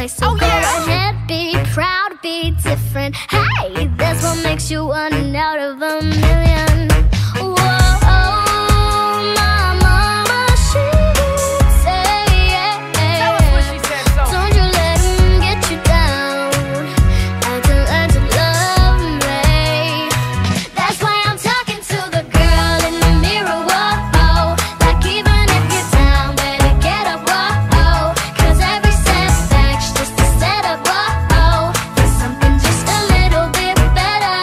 face. So go ahead, be proud, be different. Hey, that's what makes you one out of a million. Whoa, my mama, she would say, Tell us what she said, so. don't you let him get you down. I can learn to love me. That's why I'm talking to the girl in the mirror. Whoa, like even if you're down, better get up. Whoa, 'cause every setback's just a setup. Whoa, for something just a little bit better.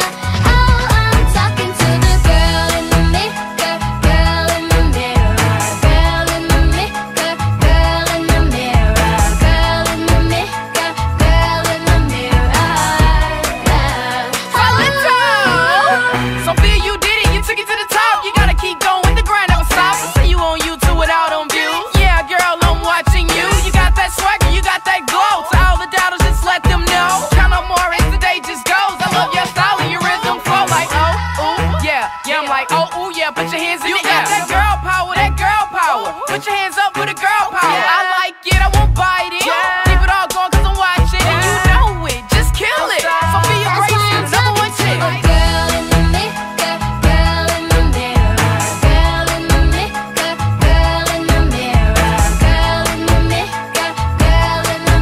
Oh, I'm talking to the girl in the mirror, girl in the mirror, girl in the mirror, girl in the mirror, girl in the mirror, girl in the mirror. Sophia, you did it, you took it to the top. You gotta keep going, the grind never stops. I see you on YouTube without on views. Yeah, girl, I'm watching you. You got that swagger, you got that glow. To all the doubters, just let them know. Count on more as the day just goes. I love your style and your rhythm flow like oh, ooh, yeah. Yeah, I'm like oh, ooh, yeah. Put your hands in the air. You got that girl power, that girl power. Put your hands up for the girl power. I like it, I won't bite it. Keep it all going 'cause I'm watching. And you know it, just kill it. Sophia Grayson, number one chick. Girl in the mirror, girl in the mirror, girl in the mirror, girl in the mirror, girl in the mirror, girl in the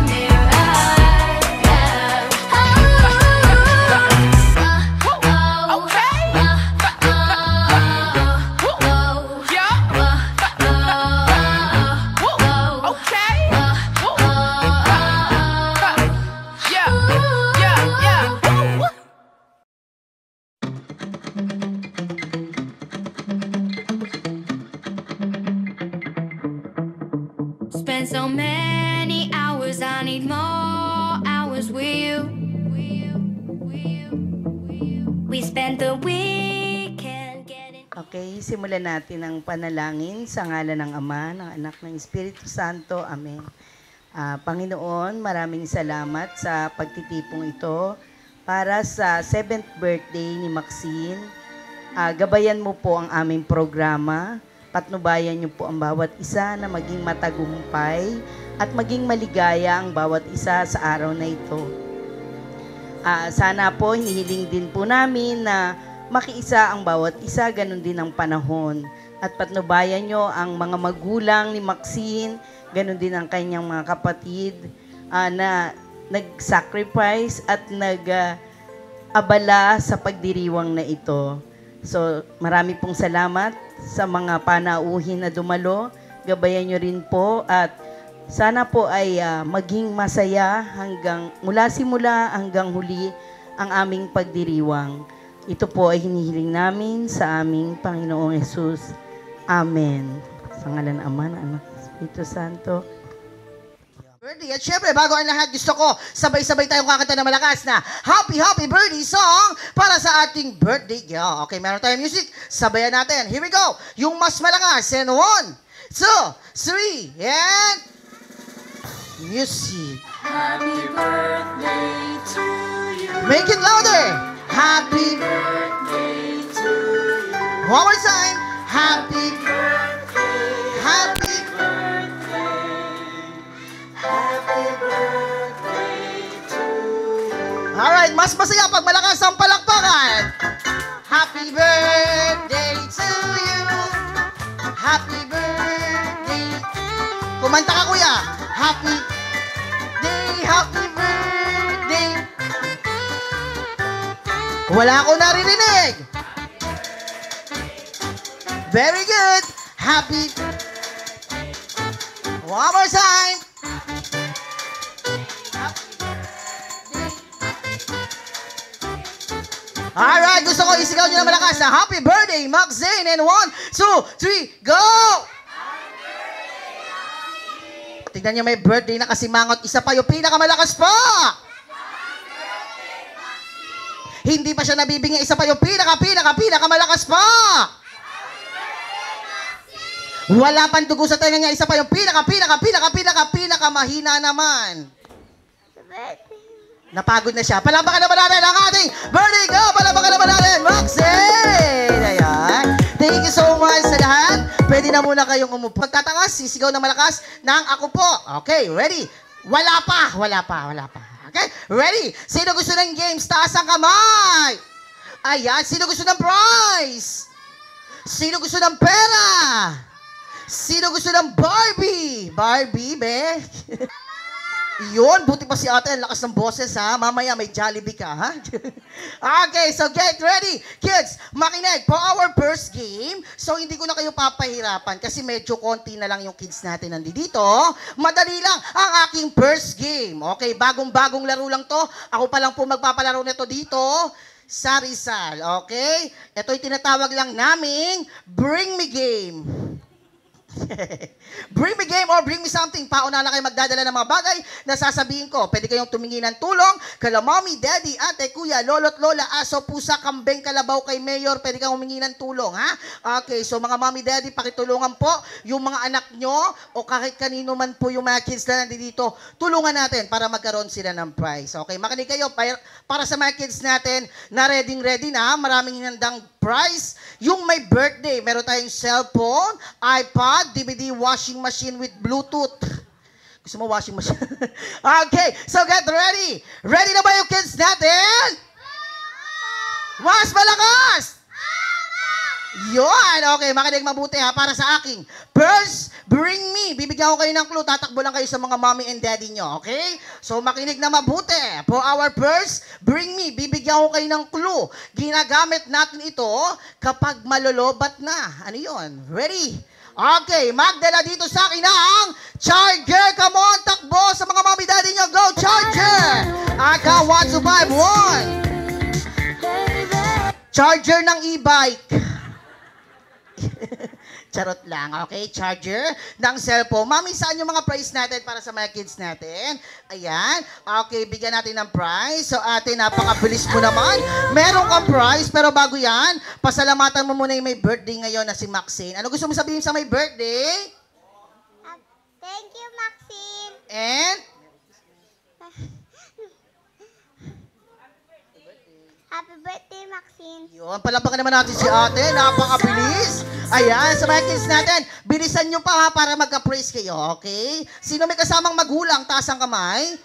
Spent so many hours, I need more hours with you. We spent the weekend getting... Okay, simulan natin ang panalangin sa ngalan ng Ama, ng Anak, ng Espiritu Santo. Amen. Panginoon, maraming salamat sa pagtitipong ito para sa 7th birthday ni Maxine. Gabayan mo po ang aming programa. Patnubayan niyo po ang bawat isa na maging matagumpay at maging maligaya ang bawat isa sa araw na ito. Sana po, hinihiling din po namin na makiisa ang bawat isa, ganun din ang panahon. At patnubayan nyo ang mga magulang ni Maxine, ganun din ang kanyang mga kapatid na nag-sacrifice at nag-abala sa pagdiriwang na ito. So, marami pong salamat sa mga panauhin na dumalo. Gabayan nyo rin po at sana po ay maging masaya mula simula hanggang huli ang aming pagdiriwang. Ito po ay hinihiling namin sa aming Panginoong Hesus. Amen. Sa ngalan ng Ama, ng Anak, ng Espiritu Santo. Birthday. At syempre, bago ang lahat, gusto ko sabay-sabay tayong kakanta na malakas na Happy Happy Birthday song para sa ating birthday girl. Okay, meron tayong music. Sabayan natin. Here we go. Yung mas malakas. And 1, 2, 3, and music. Happy birthday to you. Make it louder. Happy Birthday to you. One more time. Happy Birthday. Happy Happy birthday to you. Alright, mas masaya pag malakas ang palakpakan. Happy birthday to you. Happy birthday. Kumanta ka, kuya. Happy birthday. Wala ako naririnig. Very good. Happy. One more time. Alright, gusto ko isigaw nyo na malakas na Happy Birthday, Maxine! And 1, 2, 3, go! Tignan nyo, may birthday na kasi mangot. Isa pa yung pinakamalakas pa! Hindi pa siya nabibigyan. Isa pa yung pinakamalakas pa! Wala pang dugo sa tenga niya. Isa pa yung pinakamahina naman. Napagod na siya. Palampakan naman natin ang ating birthday girl. Palampakan naman natin, Maxine! Ayan. Thank you so much sa lahat. Pwede na muna kayong umupo. Pagtatakas, sisigaw na malakas ng ako po. Okay, ready? Wala pa. Okay? Ready? Sino gusto ng games? Taas ang kamay! Ayan, sino gusto ng prize? Sino gusto ng pera? Sino gusto ng Barbie? Barbie, be? Yun, buti pa si ate, ang lakas ng boses ha. Mamaya may Jollibee ka ha. Okay, so get ready. Kids, makinig for our first game. So hindi ko na kayo papahirapan kasi medyo konti na lang yung kids natin nandito. Madali lang ang aking first game. Okay, bagong-bagong laro lang to. Ako pa lang po magpapalaro nito dito sa Rizal. Okay? Ito yung tinatawag lang naming Bring Me Game. Bring me game or bring me something. Pauna na kayo magdadala ng mga bagay na sasabihin ko. Pwede kayong tumingin ng tulong kala mommy, daddy, ate, kuya, lolo't lola, aso, pusa, kambing, kalabaw, kay mayor. Pwede kayong humingi ng tulong, ha? Okay, so mga mommy, daddy, pakitulungan po yung mga anak nyo o kahit kanino man po yung mga kids na nandito. Tulungan natin para magkaroon sila ng prize. Okay, makinig kayo para sa mga kids natin na ready na. Maraming hinandang prize. Yung may birthday, meron tayong cellphone, iPad, DVD, washing machine with Bluetooth. Gusto mo washing machine? Okay, so get ready. Ready na ba yung kids natin? Mas malakas! Yun! Okay, makinig mabuti ha, para sa aking first, bring me. Bibigyan ko kayo ng clue, tatakbo lang kayo sa mga mommy and daddy nyo, okay? So makinig na mabuti. For our first, bring me. Bibigyan ko kayo ng clue. Ginagamit natin ito kapag malolobat na. Ano yun? Ready? Okay, magdala dito sa akin ang charger. Come on, takbo sa mga mommy daddy nyo. Go, charger! I got 1, 2, 5, 1. Charger ng e-bike. Charot lang, okay? Charger ng cellphone. Mami, saan yung mga prize natin para sa mga kids natin? Ayan. Okay, bigyan natin ng prize. So, ate, napakabilis mo naman. Meron kang prize, pero bago yan, pasalamatan mo muna yung may birthday ngayon na si Maxine. Ano gusto mo sabihin sa may birthday? Thank you, Maxine. And? Happy birthday, Maxine. Yun, palapakan naman natin si ate. Napakabilis. Ayan, sa mga kids natin, bilisan nyo pa ha para magka-praise kayo, okay? Sino may kasamang magulang? Taas ang kamay.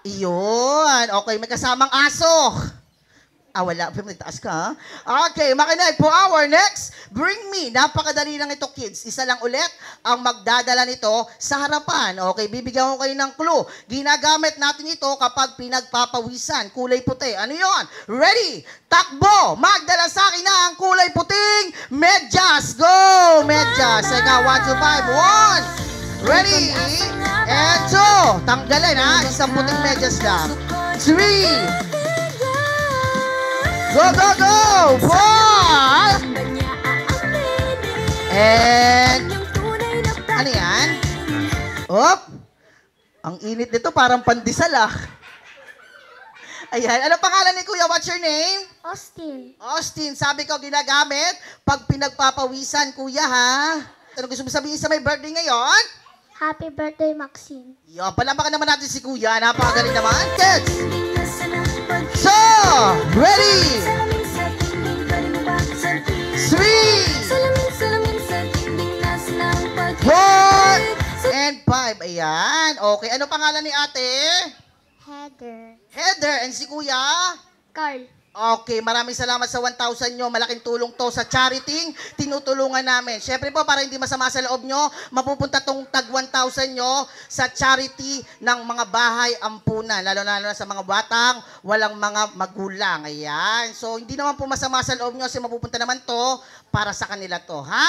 Iyon. Okay, may kasamang aso. Ah, wala. Taas ka, ha? Okay, makinig. For our next, bring me. Napakadali lang ito, kids. Isa lang ulit ang magdadala nito sa harapan. Okay, bibigyan ko kayo ng clue. Ginagamit natin ito kapag pinagpapawisan. Kulay puti. Ano yon? Ready? Takbo! Magdala sa akin na ang kulay puting medyas. Go! Medyas. Ika, 1, 2, 5, 1. Ready? And 2. Tanggalin, ha? Isang puting medyas lang. 3. Go, go, go! 4! And, ano yan? Op! Ang init nito, parang pandesal ah. Ayan, ano pangalan ni Kuya? What's your name? Austin. Austin, sabi ko ginagamit pag pinagpapawisan, Kuya ha? Ano gusto mo sabihin sa may birthday ngayon? Happy birthday, Maxine. Yo, palampakan naman natin si Kuya. Napakagaling naman, kids! So, ready? 3, 4, and 5. Ayan. Okay. Ano pangalan ni ate? Heather. Heather. And si Kuya? Carl. Okay. Maraming salamat sa 1,000 nyo. Malaking tulong to sa charity. Tinutulungan namin. Siyempre po, para hindi masama sa loob nyo, mapupunta tong tag 1,000 nyo sa charity ng mga bahay ampunan. Lalo-lalo na sa mga batang, walang mga magulang. Ayan. So, hindi naman po masama sa loob nyo kasi mapupunta naman to para sa kanila to. Ha?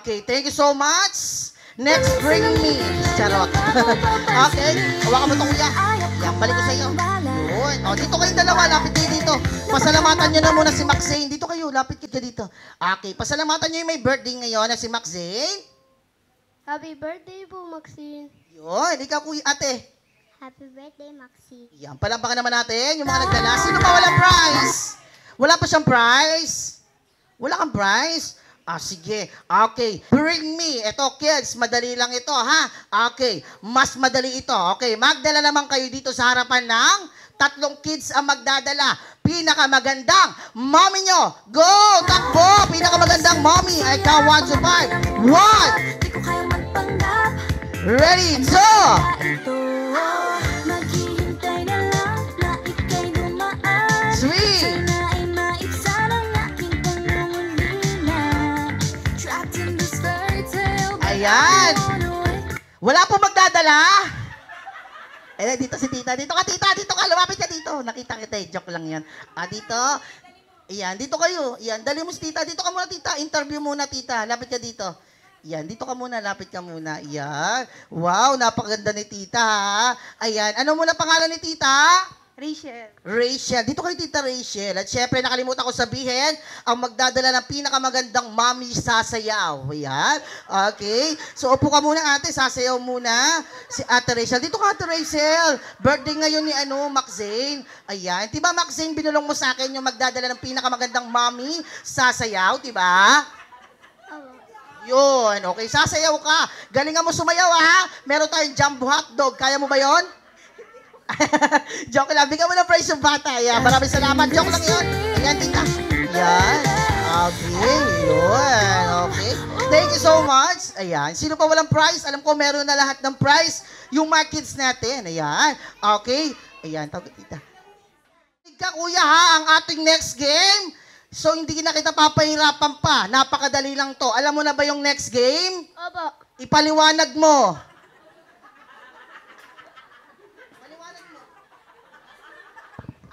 Okay. Thank you so much. Next, bring me. Charot. Okay. Hawakan mo ito, Kuya. Yan, balik ko sa iyo. Yun. O, dito kayong dalawa. Lapit kayo dito. Pasalamatan nyo na muna si Maxine. Dito kayo. Lapit kayo dito. Okay. Pasalamatan nyo yung may birthday ngayon na si Maxine. Happy birthday po, Maxine. Yun. Ikaw, Kuya, ate. Happy birthday, Maxine. Yan. Palampakan naman natin yung mga nagdala. Sino pa walang prize? Wala pa siyang prize? Wala kang prize? Ah, sige. Okay. Bring me. Ito, kids. Madali lang ito, ha? Okay. Mas madali ito. Okay. Magdala naman kayo dito sa harapan ng 3 kids ang magdadala. Pinakamagandang mommy nyo. Go! Takbo! Pinakamagandang mommy. I count 1 to 5. 1. Ready? 2. Ayan. Wala po magdadala. Eh, dito si tita. Dito ka, tita. Dito ka. Lumapit ka dito. Nakita kita eh. Joke lang yan. Dito. Ayan, dito kayo. Ayan, dali mo si tita. Dito ka muna, tita. Interview muna, tita. Lapit ka dito. Ayan, dito ka muna. Lapit ka muna. Ayan. Wow, napakaganda ni tita, ha? Ayan. Ano muna pangalan ni tita? Rachel. Rachel. Dito kayo, Tita Rachel. At syempre, nakalimutan ko sabihin, ang magdadala ng pinakamagandang mami sasayaw. Ayan. Okay. So, upo ka muna, ate. Sasayaw muna si Ate Rachel. Dito ka, Ate Rachel. Birthday ngayon ni Mac Zane. Ayan. Diba, Mac Zane, binulong mo sa akin yung magdadala ng pinakamagandang mami sasayaw, diba? Yun. Okay, sasayaw ka. Galingan mo sumayaw, ha? Meron tayong jumbo hotdog. Kaya mo ba yon? Joke lang. Bigyan mo ng prize yung bata. Ayan, maraming salamat. Joke lang yun. Ayan, tita. Ayan. Okay, yun. Okay. Thank you so much. Ayan. Sino pa walang prize? Alam ko meron na lahat ng prize. Yung mga kids natin. Ayan. Okay. Ayan. Tawag tita. Ika, kuya, ha, ang ating next game. So, hindi na kita papahirapan pa. Napakadali lang to. Alam mo na ba yung next game? Opo. Ipaliwanag mo.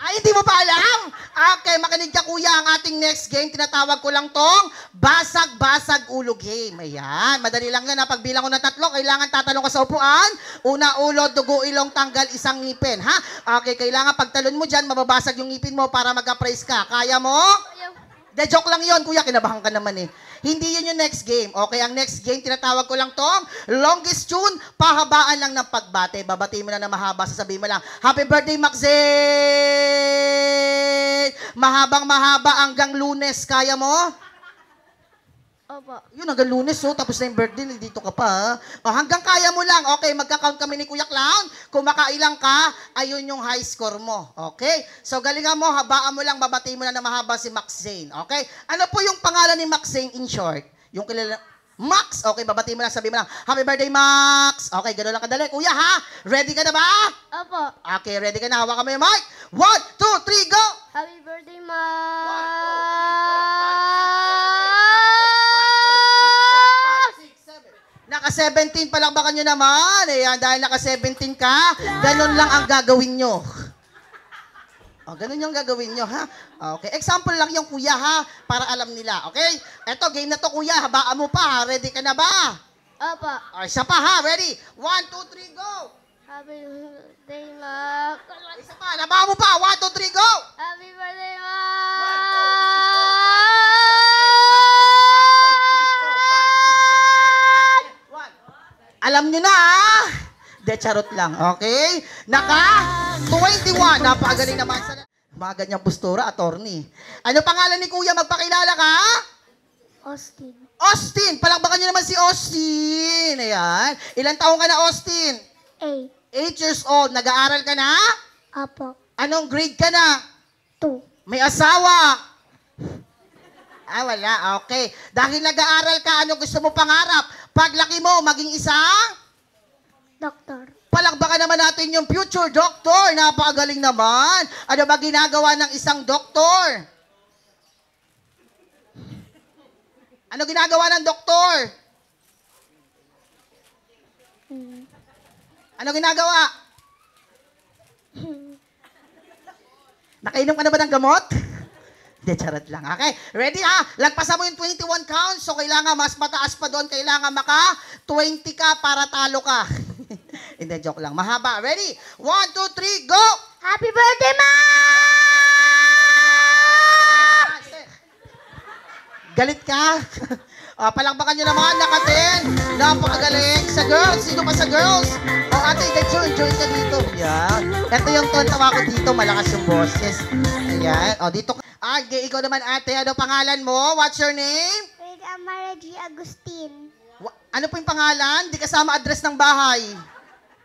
Ay, hindi mo pa alam? Okay, makinig ka kuya, ang ating next game, tinatawag ko lang tong basag-basag ulo game. Ayan, madali lang yan. Pagbilang ko ng 3, kailangan tatalong ka sa upuan. Una, ulo, dugo, ilong, tanggal, isang ngipin. Ha? Okay, kailangan pagtalon mo dyan, mababasag yung ngipin mo para mag-appraise ka. Kaya mo? De, joke lang yon kuya, kinabahan ka naman eh. Hindi yun yung next game. Okay, ang next game, tinatawag ko lang tong longest tune, pahabaan lang ng pagbate. Babati mo na mahaba, sasabihin mo lang, Happy birthday, Mac Zane! Mahabang mahaba hanggang Lunes. Kaya mo? Opo. Yun, hanggang Lunes, oh, tapos na yung birthday, dito ka pa. Ha? O, hanggang kaya mo lang. Okay, magka-count kami ni Kuya Clown. Kung makailang ka, ayun yung high score mo. Okay? So, galingan mo, habaan mo lang, babati mo na mahaba si Mac Zane. Okay? Ano po yung pangalan ni Mac Zane in short? Yung kilala... Max! Okay, babati mo lang, sabi mo lang, Happy birthday, Max! Okay, gano'n lang kadali. Kuya, ha? Ready ka na ba? Opo. Okay, ready ka na. Hawakan mo yung mic. 1, 2, 3, go! Happy birthday, Ma! Naka-17 palakbakan nyo naman. Ayan, dahil naka-17 ka, ganun lang ang gagawin nyo. O, ganun yung gagawin nyo, ha? Okay, example lang yung kuya, ha? Para alam nila, okay? Eto, game na to, kuya. Habaan mo pa, ha? Ready ka na ba? Opo. O, isa pa, ha? Ready? 1, 2, 3, go! Happy birthday, Ma! Isa pa, habaan mo pa. 1, 2, 3, go! Happy birthday, Ma! Alam nyo na, ha? De, charot lang, okay? Naka-21. Napakagaling naman sa... Mga ganyang postura, attorney. Ano pangalan ni kuya? Magpakilala ka? Austin. Austin! Palakbakan nyo naman si Austin. Ayan. Ilang taong ka na, Austin? 8. 8 years old. Nag-aaral ka na? Apo. Anong grade ka na? 2. May asawa? Wala. Okay. Dahil nag-aaral ka, ano gusto mo pangarap? Paglaki mo, maging isang? Doktor. Palakbakan naman natin yung future doctor. Napakagaling naman. Ano ba ginagawa ng isang doktor? Ano ginagawa ng doktor? Ano ginagawa? Nakainom ka na ba ng gamot? Hindi, charot lang. Okay? Ready, ha? Lagpasan mo yung 21 counts. So, kailangan mas mataas pa doon. Kailangan maka 20 ka para talo ka. Hindi, joke lang. Mahaba. Ready? 1, 2, 3, go! Happy birthday, Ma! Galit ka? Palakbakan nyo naman. Naka-10. Napakagaling. Sa girls. Sino pa sa girls? Ate, enjoy ka dito. Yan. Ito yung tontawa ko dito. Malakas yung boses. Ayan. Dito ka. Ikaw naman, ate. Ano pangalan mo? What's your name? Amara G. Agustin. Ano po yung pangalan? Di kasama address ng bahay.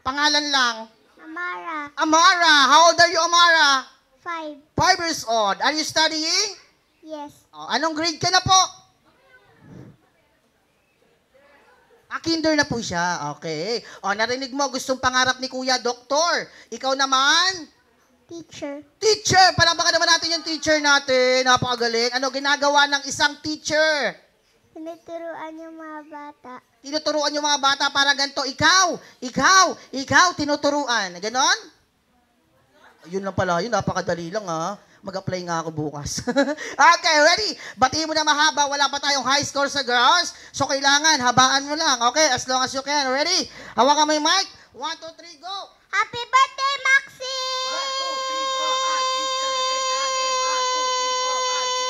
Pangalan lang. Amara. Amara. How old are you, Amara? 5. 5 years old. Are you studying? Yes. Anong grade ka na po? Kinder na po siya. Okay. Narinig mo, gustong pangarap ni Kuya, doktor. Ikaw naman? Teacher. Teacher! Palakpakan naman natin yung teacher natin. Napakagaling. Ano ginagawa ng isang teacher? Tinuturuan yung mga bata. Tinuturuan yung mga bata para ganito. Ikaw, tinuturuan. Ganon? Yun lang pala, yun. Napakadali lang, ha? Mag-apply nga ako bukas. Okay, ready? Batiin mo na mahaba. Wala pa tayong high score sa girls. So, kailangan, habaan mo lang. Okay, as long as you can. Ready? Hawakan mo yung mic. 1, 2, 3, go! Happy birthday, Maxi! 1, 2, 3, 4, 5, 6,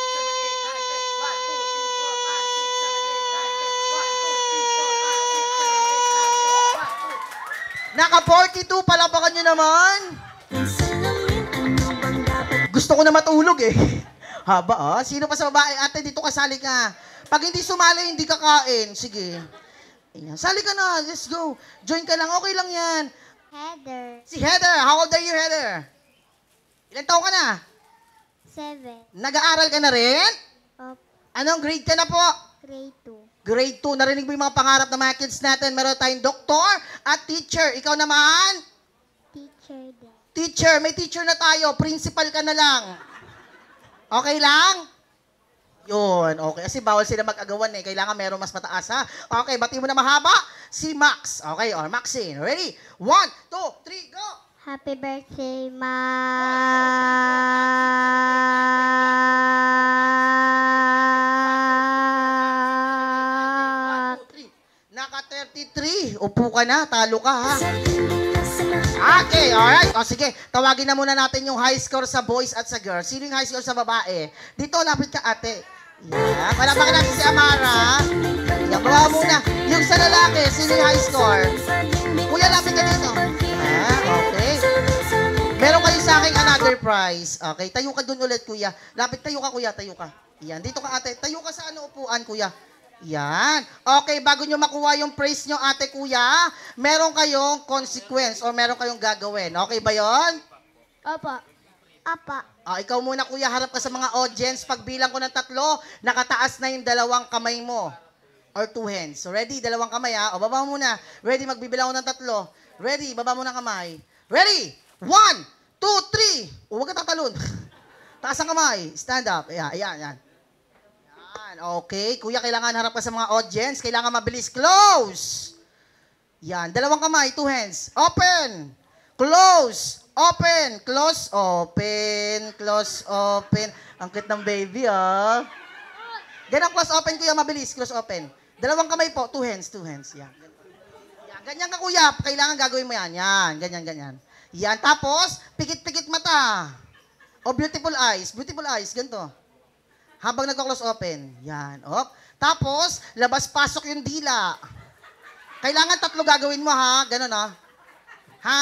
7, 8, 9, 10, 1, 2, 3, 4, 5, 6, 7, 8, 9, 10. Naka 42, palapakan nyo naman. Gusto ko na matulog eh. Haba ah. Sino pa sa babae? Ate, dito kasali ka. Pag hindi sumali, hindi kakain. Sige. Ayan. Sali ka na. Let's go. Join ka lang. Okay lang yan. Heather. Si Heather. How old are you, Heather? Ilan taon ka na? 7. Nag-aaral ka na rin? Of Anong grade ka na po? grade 2. Grade 2. Narinig mo yung mga pangarap ng mga kids natin. Meron tayong doktor at teacher. Ikaw naman? Teacher din. Teacher. May teacher na tayo. Principal ka na lang. Okay lang? Yun. Okay. Kasi bawal sila mag-agawan eh. Kailangan meron mas mataas ha. Okay. Bati mo na mahaba. Si Max. Okay. Or Maxine. Ready? 1, 2, 3, go! Happy birthday, Max! Naka 33. Upo ka na. Talo ka ha. Okay, alright. O sige, tawagin na muna natin yung high score sa boys at sa girls. Sino yung high score sa babae? Dito, lapit ka ate. Yan. Palapakan natin si Amara. Yan, bawa muna. Yung sa lalaki, sino yung high score? Kuya, lapit ka dito. Ah, okay. Meron kayo sa akin another prize. Okay, tayo ka dun ulit, kuya. Lapit, tayo ka, kuya. Tayo ka. Yan, dito ka ate. Tayo ka sa ano upuan, kuya. Yan. Okay, bago nyo makuha yung praise nyo, ate, kuya, meron kayong consequence or meron kayong gagawin. Okay ba yon? Opo. Apa. Ikaw muna, kuya, harap ka sa mga audience. Pagbilang ko ng 3, nakataas na yung 2 kamay mo. Or 2 hands. So, ready? 2 kamay, ha? O, baba muna. Ready? Magbibilang ko ng 3. Ready? Baba muna kamay. Ready? 1, 2, 3. O, huwag ka tatalon. Taas ang kamay. Stand up. Ayan, ayan, ayan. Okay. Kuya, kailangan harap ka sa mga audience. Kailangan mabilis. Close! Yan. 2 kamay. 2 hands. Open! Close! Open! Close! Open! Close! Open! Ang cute ng baby, ah. Ganang close open, kuya. Mabilis. Close open. 2 kamay po. 2 hands. 2 hands. Yan. Yan. Ganyan ka, kuya. Kailangan gagawin mo yan. Yan. Ganyan, ganyan. Yan. Tapos, pikit-pikit mata. O, beautiful eyes. Beautiful eyes. Ganito. Habang nagka-close open. Yan. O. Tapos, labas-pasok yung dila. Kailangan 3 gagawin mo, ha? Ganon, ha? Ha?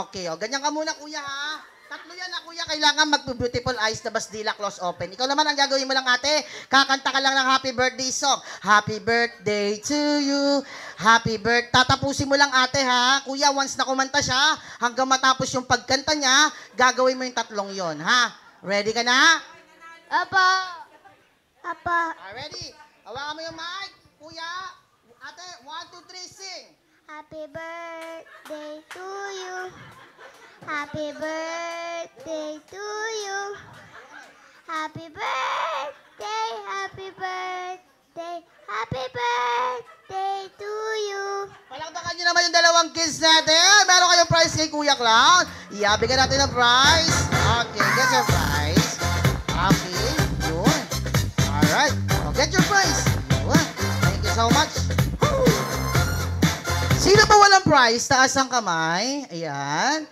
Okay. O. Ganyan ka muna, kuya, ha? 3 yan, ha, kuya. Kailangan mag-beautiful eyes, labas dila, close open. Ikaw naman, ang gagawin mo lang, ate, kakanta ka lang ng happy birthday song. Happy birthday to you. Happy birthday. Tatapusin mo lang, ate, ha? Kuya, once na kumanta siya, hanggang matapos yung pagkanta niya, gagawin mo yung 3 yon, ha? Ready ka na? Apa. Apa. Ready? Hawakan mo yung mic. Kuya, ate, 1, 2, 3, sing. Happy birthday to you. Happy birthday to you. Happy birthday, happy birthday, happy birthday to you. Palakpakan nyo naman yung 2 kids natin. Meron kayong prize kay Kuya Clown. Bigyan natin ng prize. Okay, get your prize. Okay, yun. Alright. Get your prize. Yun. Thank you so much. Woo! Sino ba walang prize? Taas ang kamay. Ayan.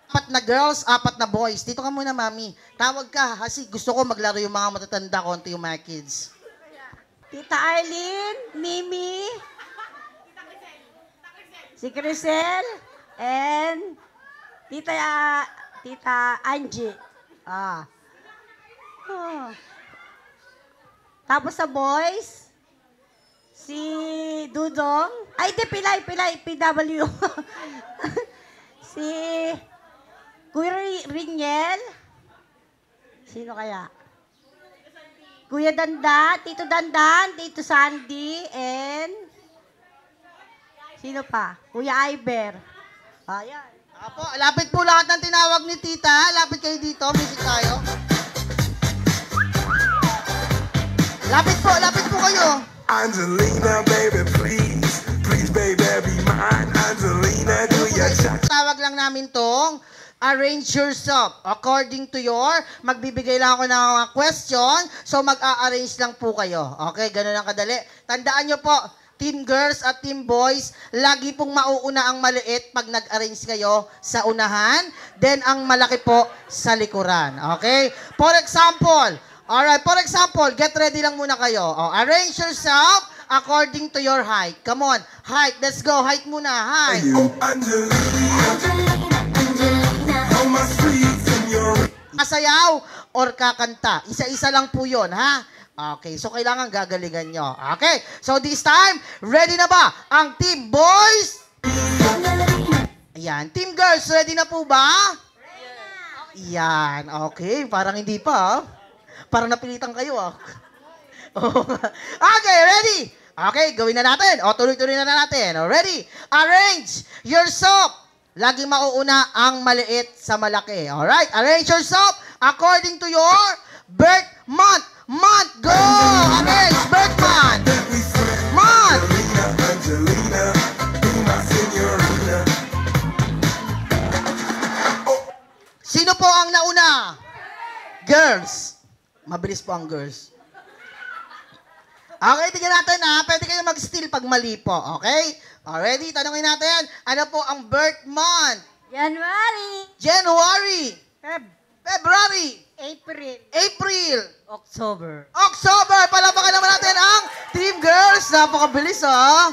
4 na girls, 4 na boys. Dito ka muna, mami. Tawag ka kasi gusto ko maglaro yung mga matatanda, konti yung mga kids. Tita Arlene, Mimi, si Crisel, and Tita Angie. Tapos sa boys, si Dudong. Ay, di, Pilay, PW. Si Kuya Riniel. Sino kaya? Kuya Dandan, Tito Sandy, and sino pa? Kuya Iber. Ayan. Apo, lapit po lahat ng tinawag ni tita. Lapit kayo dito. Music tayo. Lapit po kayo. Angelina, baby, please. Please, baby, be mine. Angelina, do your cha. Tawag lang namin tong arrange yourself. According to your, magbibigay lang ako ng mga question, so mag-a-arrange lang po kayo. Okay, ganun lang kadali. Tandaan nyo po, team girls at team boys, lagi pong mauuna ang maliit pag nag-arrange kayo sa unahan, then ang malaki po sa likuran. Okay? For example, alright, for example, get ready lang muna kayo. Arrange yourself according to your height. Come on, height. Let's go. Height muna. Height. On my streets in your Kasayaw or kakanta. Isa-isa lang po yun, ha? Okay, so kailangan gagalingan nyo. Okay, so this time, ready na ba ang team boys? Ayan, team girls, ready na po ba? Yan, okay, parang hindi pa, parang napilitan kayo, Okay, ready? Okay, gawin na natin. Tuloy-tuloy na natin. Ready? Arrange yourself. Lagi mauuna ang maliit sa malaki. Alright, arrange yourself according to your birth month. Month, go! Arrange, birth month. Month. Angelina, be my señorita. Sino po ang nauna? Girls. Mabilis po ang girls. Okay, tingnan natin ha. Pwede kayo mag-steal pag mali po. Okay? Already, tanongin natin. Ano po ang birth month? January, January. February. April, April. October. October. Palapakan naman natin ang Team Girls. Napakabilis ha.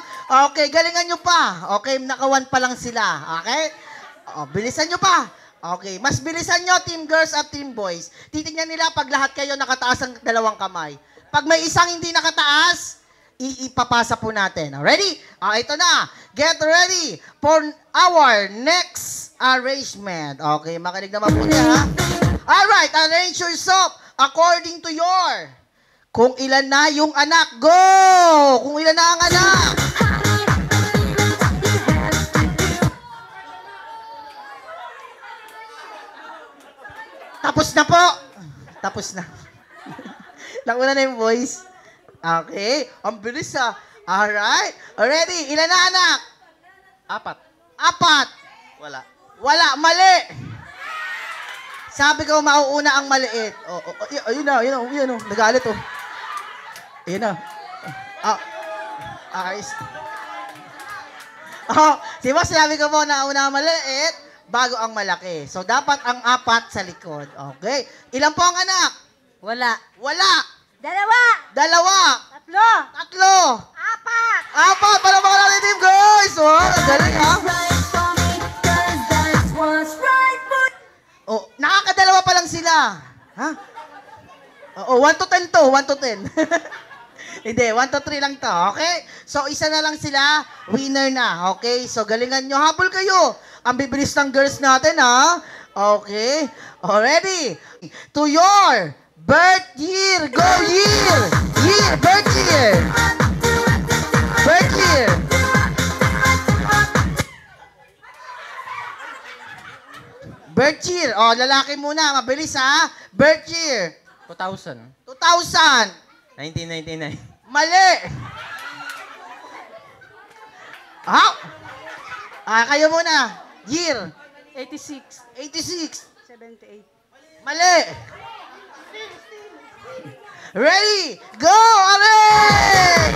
Okay, galingan nyo pa. Okay, naka-1 pa lang sila. Okay? Bilisan nyo pa. Okay, mas bilisan nyo, Team Girls at Team Boys. Titingnan nila pag lahat kayo nakataas ang dalawang kamay. Pag may isang hindi nakataas, ipapasa po natin. Ready? Ito na. Get ready for our next arrangement. Okay, makinig naman po niya, ha? Alright, arrange yourself according to your. Kung ilan na yung anak, go! Kung ilan na ang anak. Tapos na po. Tapos na. Nauna na yung voice. Okay. Ang bilis ah. Alright. Ready? Ilan na anak? 4. Wala. Wala. Mali. Sabi ko, mauuna ang maliit. Ayun na. Nagalit oh. Ayun na. Ayos. Di ba sinabi ko po na una ang maliit, bago ang malaki. So, dapat ang 4 sa likod. Okay. Ilan po ang anak? Wala. Wala. 2, 2. 3, 3. 4. 4. Palapakan natin, team guys. Oh, galing ha. Nakakadalawa pa lang sila. Ha? 1 to 10 to. 1 to 10. Hindi, 1 to 3 lang to. Okay? So, isa na lang sila. Winner na. Okay? So, galingan nyo. Habol kayo. Ang bibilis ng girls natin, ha? Okay? Already? To your birth year. Go year. Year. Birth year. Birth year. Birth year. Lalaki muna. Mabilis, ha? Birth year. 2000. 2000. 1999. Mali. Kayo muna. Year. 86, 86. 78. Mali. Ready? Go! Alay!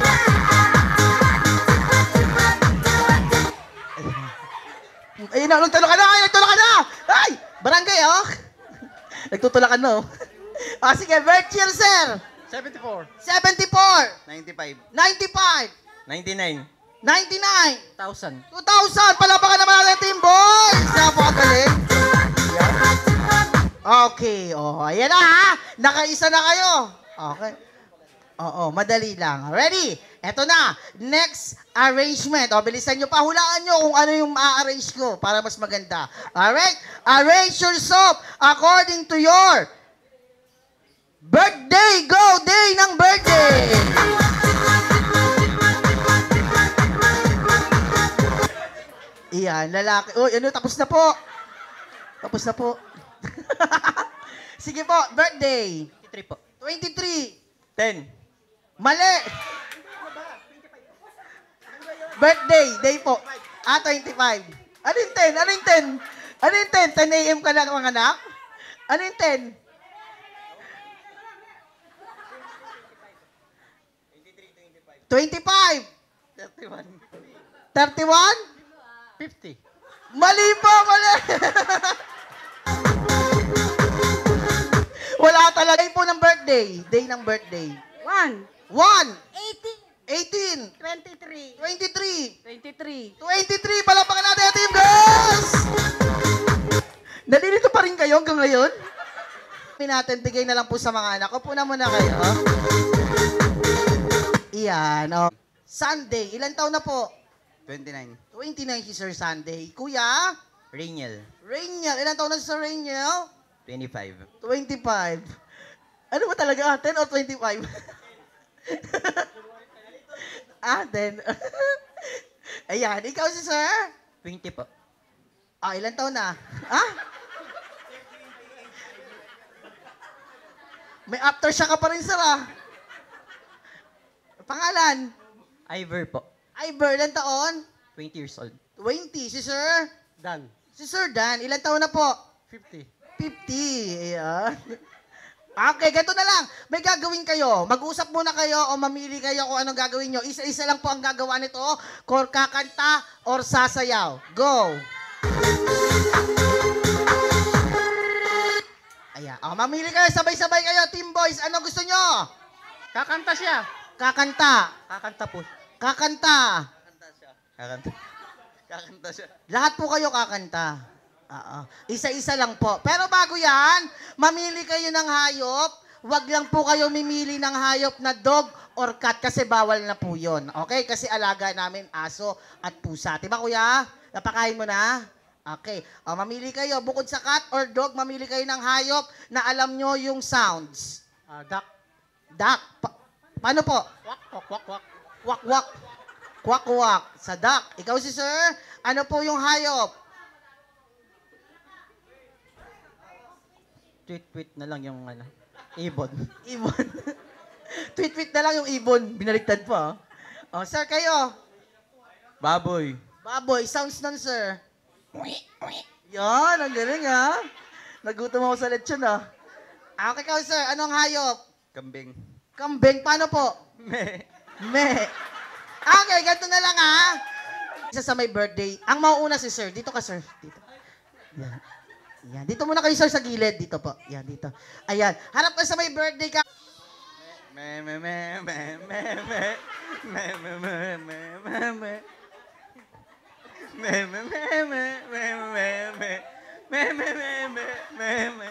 Ayun na, nagtulak ka na! Nagtulak ka na! Ay! Barangay, oh! Nagtutulak ka na, oh. Sige, birth year, sir. 74. 74. 95. 95. 99. 99. 1000. 2,000. Palapakan naman natin, team boys. Napakagaling. Yan. Okay. Ayan na, ha? Nakaisa na kayo. Okay. Madali lang. Ready? Eto na. Next arrangement. Bilisan nyo pa. Hulaan nyo kung ano yung ma-arrange ko para mas maganda. Alright? Arrange yourself according to your birthday. Go! Day ng birthday. Iyan, lalaki. Tapos na po. Tapos na po. Sige po, birthday. 23 po. 23. 10. Mali. Birthday, day po. 25. Ano yung 10? Ano yung 10? Ano yung 10? 10 a.m. ka lang, mga anak? Ano yung 10? 25. 31. 31? 50. Mali po, mali. Wala talaga. Day po ng birthday. Day ng birthday. 1, 1, 18, 18, 23, 23, 23. 23. Palapakan natin ang team, girls! Nalilito pa rin kayo hanggang ngayon? Natin, bigay na lang po sa mga anak. Upo na muna kayo. Iyan. Oh. Sunday. Ilan taon na po? 29. 29 si Sir Sunday. Kuya? Rainiel. Rainiel. Ilan taon na si Sir Rainiel? 25. 25. Ano ba talaga? 10 or 25? Ah, 10. Ayan. Ikaw si Sir? 20 po. Ah, ilan taon na? Ah? May aftershock ka pa rin, Sir, ah. Pangalan? Ivor po. Ivor, ilan taon? 20 years old. 20. Si Sir? Dan. Si Sir Dan, ilan taon na po? 50. 50. Ayan. Okay, ganito na lang. May gagawin kayo. Mag-usap muna kayo o mamili kayo kung anong gagawin nyo. Isa-isa lang po ang gagawa nito. Kung kakanta or sasayaw. Go! Ayan. O, mamili kayo. Sabay-sabay kayo. Team boys, ano gusto nyo? Kakanta siya. Kakanta. Kakanta po. Kakanta. Kakanta. Kakanta siya. Lahat po kayo kakanta. Oo. Isa-isa lang po. Pero bago yan, mamili kayo ng hayop. Huwag lang po kayo mimili ng hayop na dog or cat kasi bawal na po yun. Okay? Kasi alaga namin aso at pusa. Diba kuya? Napakain mo na? Okay. O, mamili kayo. Bukod sa cat or dog, mamili kayo ng hayop na alam nyo yung sounds. Duck. Duck. Paano po? Kwak, kwak, kwak, kwak. Kwak, kwak. Kwak, kwak. Sa duck. Ikaw si sir, ano po yung hayop? Tweet-tweet na lang yung ano. Ibon. Ibon. Tweet-tweet na lang yung ibon. Binaliktad pa. Oh, sir, kayo. Baboy. Baboy. Sounds nun, sir. Yan, ang galing, ha? Nagutom ako sa lechon, ha? Okay, kayo, sir. Anong hayop? Kambing. Kambing. Paano po? Me. Me. Okay, ganito na lang, ha? Isa sa may birthday. Ang mauuna si sir. Dito ka, sir. Dito. Yan. Yan. Dito muna kayo, sir, sa gilid. Dito po. Yan, dito. Ayan. Harap ka sa may birthday ka. Me, me, me, me, me, me. Me, me, me, me, me, me. Me, me, me, me, me, me, me. Me, me, me, me, me, me.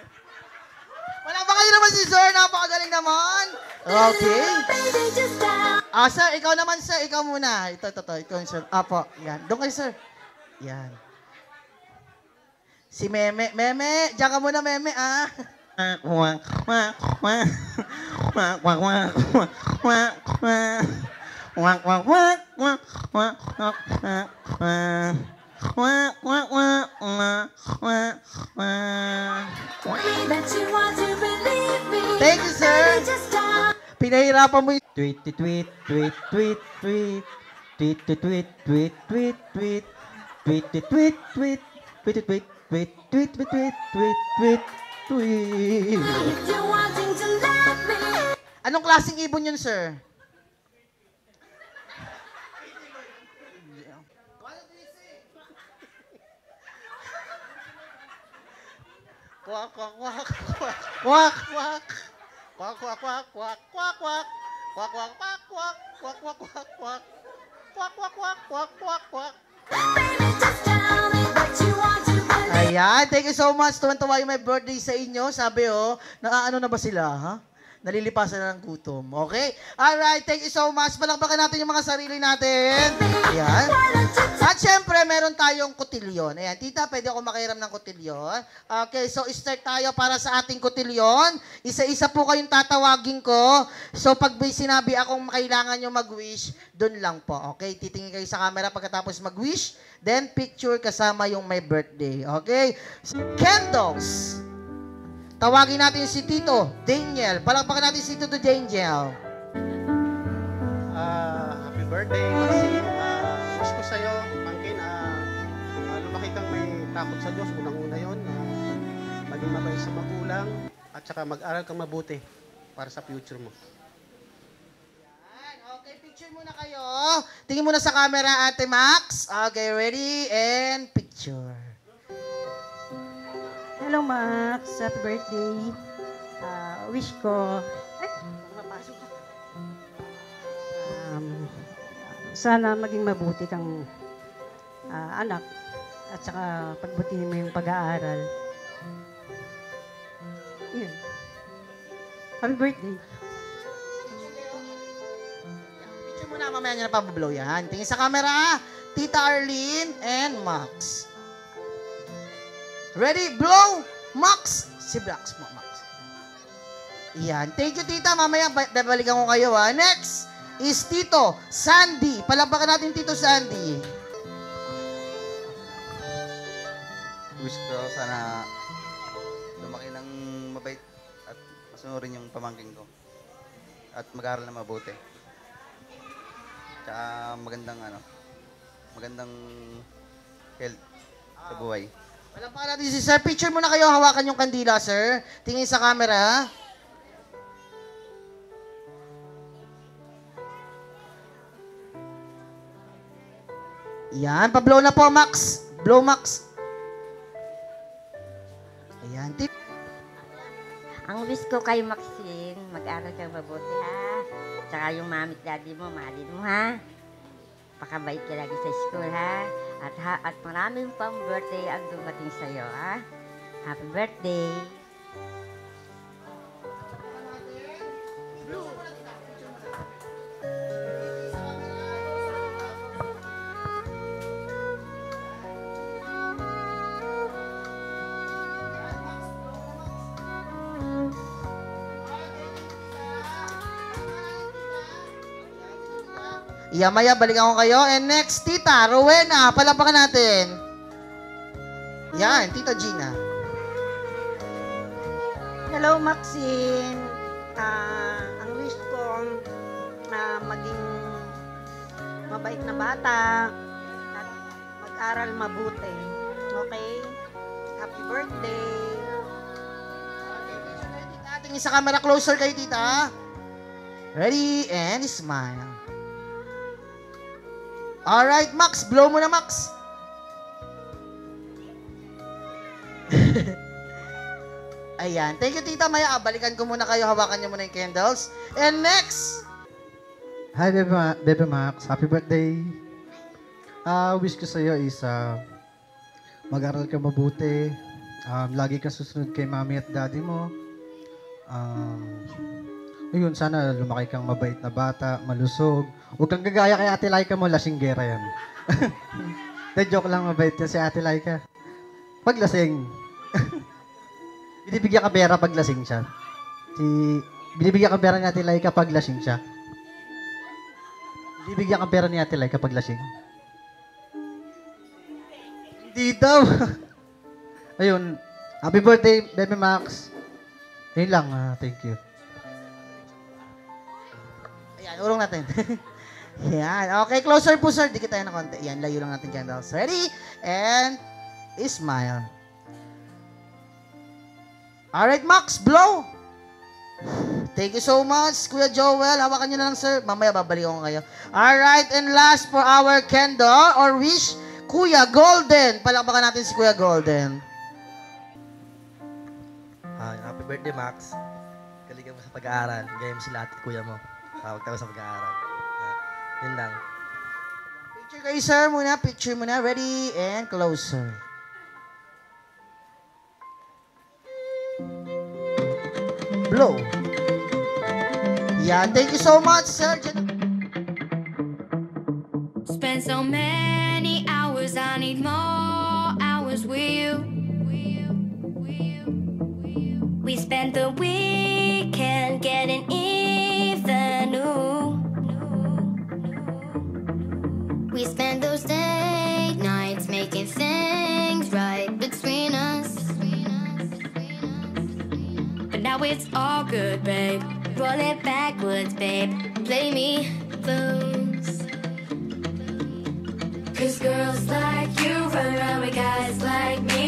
Wala ba kayo naman si sir? Napakagaling naman. Okay. Ah, sir, ikaw naman, sir. Ikaw muna. Ito. Ikaw, sir. Apo. Yan. Doon kayo, sir. Yan. Si Meme. Meme, diyan ka muna, Meme, ah. Kwak, kwak, kwak. Kwak, kwak, kwak, kwak, kwak, kwak. Kwak, kwak, kwak, kwak, kwak, kwak, kwak, kwak. Kwak, kwak, kwak, kwak, kwak, kwak. Thank you, sir. Pinahirapan mo yung... Tweet, tweet, tweet, tweet, tweet. Tweet, tweet, tweet, tweet, tweet. Tweet, tweet, tweet, tweet. Tweet, tweet, tweet, tweet, tweet, tweet, tweet, tweet. Anong klaseng ibon yun, sir? Kwak, kwak, kwak, kwak. Kwak. Kwak. Kwak, kwak, kwak, kwak, kwak, kwak. Kwak, kwak, kwak, kwak. Kwak, kwak, kwak, kwak. Kwak, kwak, kwak, kwak, kwak, kwak. Ayan, thank you so much. Tuwan-tuwa yung may birthday sa inyo. Sabi, naaano na ba sila, ha? Nalilipasan na ng gutom. Okay? Alright, thank you so much. Palakpakan natin yung mga sarili natin. Ayan. At syempre, meron tayong kotilyon. Ayan, tita, pwede ako makiram ng kotilyon. Okay, so start tayo para sa ating kotilyon. Isa-isa po kayong tatawagin ko. So pag may sinabi akong kailangan nyo mag-wish, dun lang po. Okay? Titingin kayo sa camera pagkatapos mag-wish. Then picture kasama yung may birthday. Okay? So, candles. Tawagin natin si Tito Daniel. Palakpakan natin si Tito Daniel. Happy birthday, Maxine. Wish takot sa Diyos, unang-una yun. Maging mabait sa magulang, at saka mag-aral kang mabuti para sa future mo. Okay, picture muna kayo. Tingin muna sa camera, Ate Max. Okay, ready? And picture. Hello, Max. Happy birthday. Wish ko... mapasok ka. Sana maging mabuti kang anak at saka pagbutihin mo yung pag-aaral. Yun. Happy birthday. Picture muna, mamaya nyo na pabublow yan. Tingin sa camera, Tita Arlene and Max. Ready? Blow! Max! Si Brax mo, Max. Yan. Thank you, Tita. Mamaya, babalikan ko kayo, ha. Next is Tito Sandy. Palapakan natin Tito Sandy. Wish ko sana lumaki ng mabait at masunurin yung pamangkin ko. At mag-aaral na mabuti. Tsaka magandang health sa buhay. Palapakan natin si Sir. Picture muna kayo. Hawakan yung kandila, Sir. Tingin sa camera. Yan. Pa-blow na po, Max. Blow, Max. Ayan. Ang wish ko kay Maxine, mag-aral kang mabuti ha. Tsaka yung mami at daddy mo, mahalin mo ha. Pakabait ka lagi sa school ha. At maraming pang birthday ang dumating sa'yo ha. Happy birthday. Maya, balikan ko kayo. And next, Tita Rowena. Palapakan natin. Yan, Tita Gina. Hello, Maxine. Ang wish ko maging mabait na bata at mag-aral mabuti. Okay? Happy birthday. Tingin sa camera, closer kayo, Tita. Ready? And smile. Alright, Max. Blow mo na, Max. Ayan. Thank you, Tita Maya. Balikan ko muna kayo. Hawakan niyo muna yung candles. And next. Hi, Bebe Max. Happy birthday. Wish ko sa'yo is mag-aral ka mabuti. Lagi ka susunod kay mami at daddy mo. Ayun, sana lumaki kang mabait na bata, malusog. Huwag kang gagaya kay Ate Laika mo, lasinggera yan. Joke lang, mabait yan si Ate Laika. Paglasing. Binibigyan ka pera pag lasing siya. Binibigyan ka pera ni Ate Laika pag lasing siya. Binibigyan ka pera ni Ate Laika pag lasing. Hindi daw. Ayun, happy birthday, Bebe Max. Ayun lang, thank you. Ayan, urong natin. Yan. Okay, closer po, sir. Dikit tayo ng konti. Yan, layo lang natin candles. Ready? And smile. Alright, Max, blow. Thank you so much, Kuya Joel. Hawakan nyo na lang, sir. Mamaya babalikan ko kayo. Alright, and last for our candle or wish, Kuya Golden. Palakpakan natin si Kuya Golden. Happy birthday, Max. Galingan mo sa pag-aaral. Gaya mo sila at kuya mo. Huwag tayo sa pag-aaral. Yun lang. Picture kayo, sir, muna. Picture muna. Ready? And closer. Blow. Yan. Thank you so much, sir. Spend so many hours, I need more hours with you. We spent the weekend getting even new. We spent those date nights making things right between us. But now it's all good, babe. Roll it backwards, babe. Play me blues. 'Cause girls like you run around with guys like me.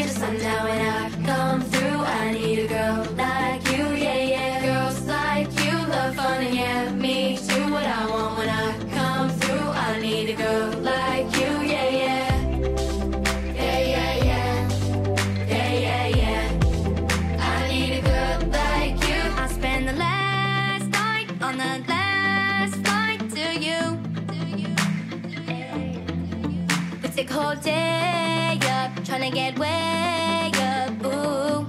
the whole day up, trying to get way up. Ooh.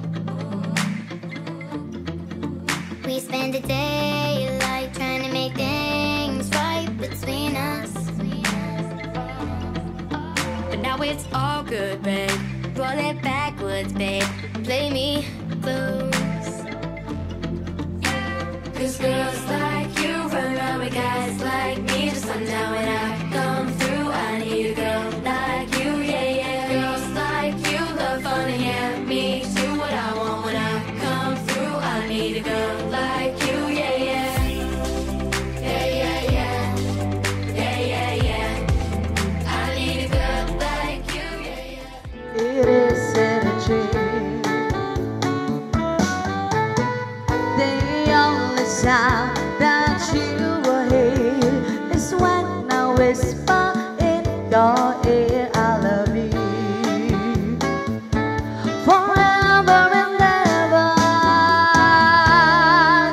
We spend the daylight trying to make things right between us. But now it's all good, babe. Roll it backwards, babe. Play me blues. 'Cause girls like you run around with guys like me. Just find out when I come through, I need a girl like you, yeah, yeah. Girls like you love fun and yeah, me do what I want when I come through. I need a girl like you, yeah, yeah. Yeah, yeah, yeah. Yeah, yeah, yeah. I need a girl like you, yeah, yeah. It is energy. The only sound that you will hear is when I whisper in your ear, I love you forever and ever.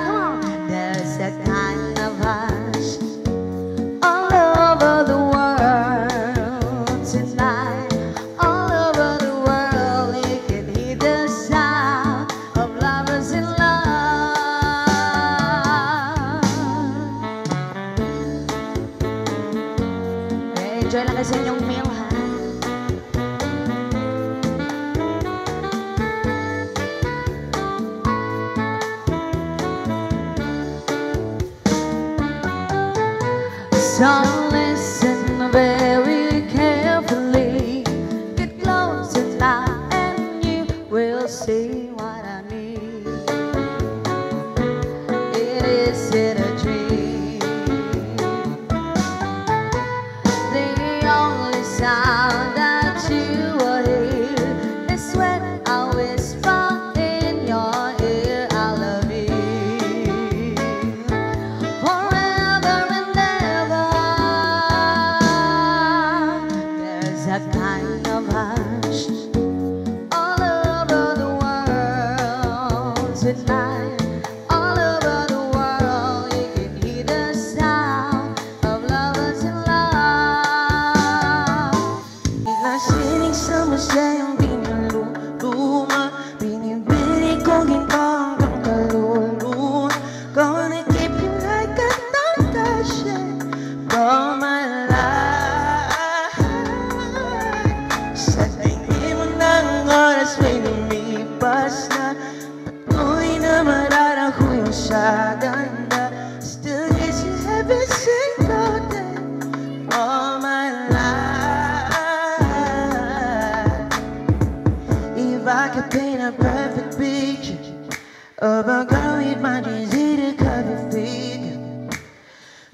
Come on. There's a kind of hush all over the world tonight. All over the world, you can hear the sound of lovers in love. Enjoy lang kasi inyong meal, ha? So listen very carefully. Get closer now and you will see what I mean. It is in a dream. The only sound that you will hear is when I whisper in your ear, I love you forever and ever. There's a kind of hush all over the world tonight. All over the world, you can hear the sound of lovers in love. Nasinig sa masyayang binaluluma, binibili ko ginto hanggang kaluluwa. Gonna keep you like a non-touching all my life. Sa tingin mo ng oras may lumipas na, patuloy na mararaho yung sa ganda. Still gets you every single day all my life. If I could paint a perfect picture of a girl with my easy to cover figure,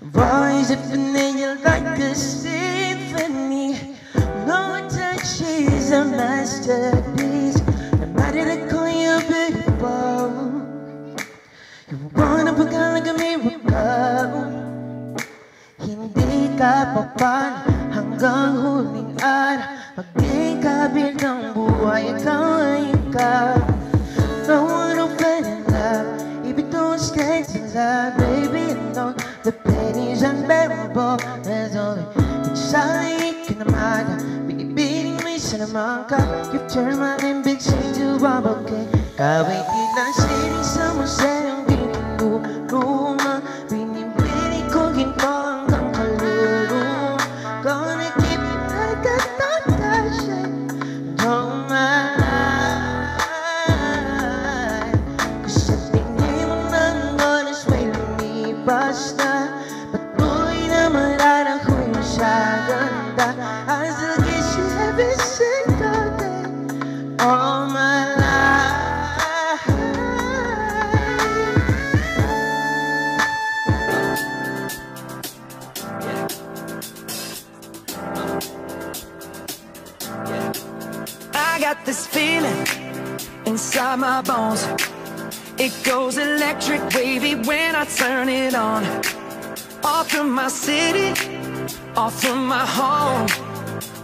voice of an angel like a symphony. No touch is a masterpiece. I'm ready to call you beautiful. You wanna pagkalag a miracle. Hindi ka papan hanggang huling araw. Maging kabit ng buhay, ikaw ay ikaw. No one will fall in love if you don't stay to love. Baby, I know the pain is unbearable. There's only exciting in the mind. Beating me sa naman ka. You've turned my big city to bubble cake. Kahit di na sining sa musayang binuluma, binibili ko ginto hanggang kaluluwa. Gonna keep you like a non-touching all my life. Cause sa tingin mo ng oras may lumipas na, patuloy na mararaho yung sa ganda. I still kiss you every single day all my life. I got this feeling inside my bones. It goes electric wavy when I turn it on. Off from my city, off from my home.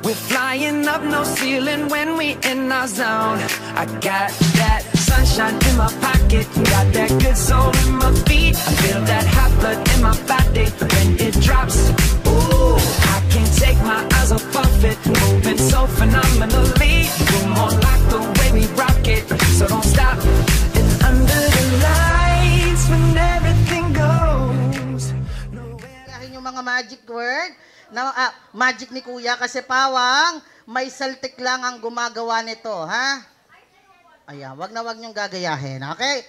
We're flying up, no ceiling when we in our zone. I got that sunshine in my pocket, got that good soul in my feet. I feel that hot blood in my body when it drops. Ooh, I can't take my eyes off of it, moving word. Magic ni Kuya kasi pawang may saltik lang ang gumagawa nito, ha? Ayan, wag niyong gagayahin, okay?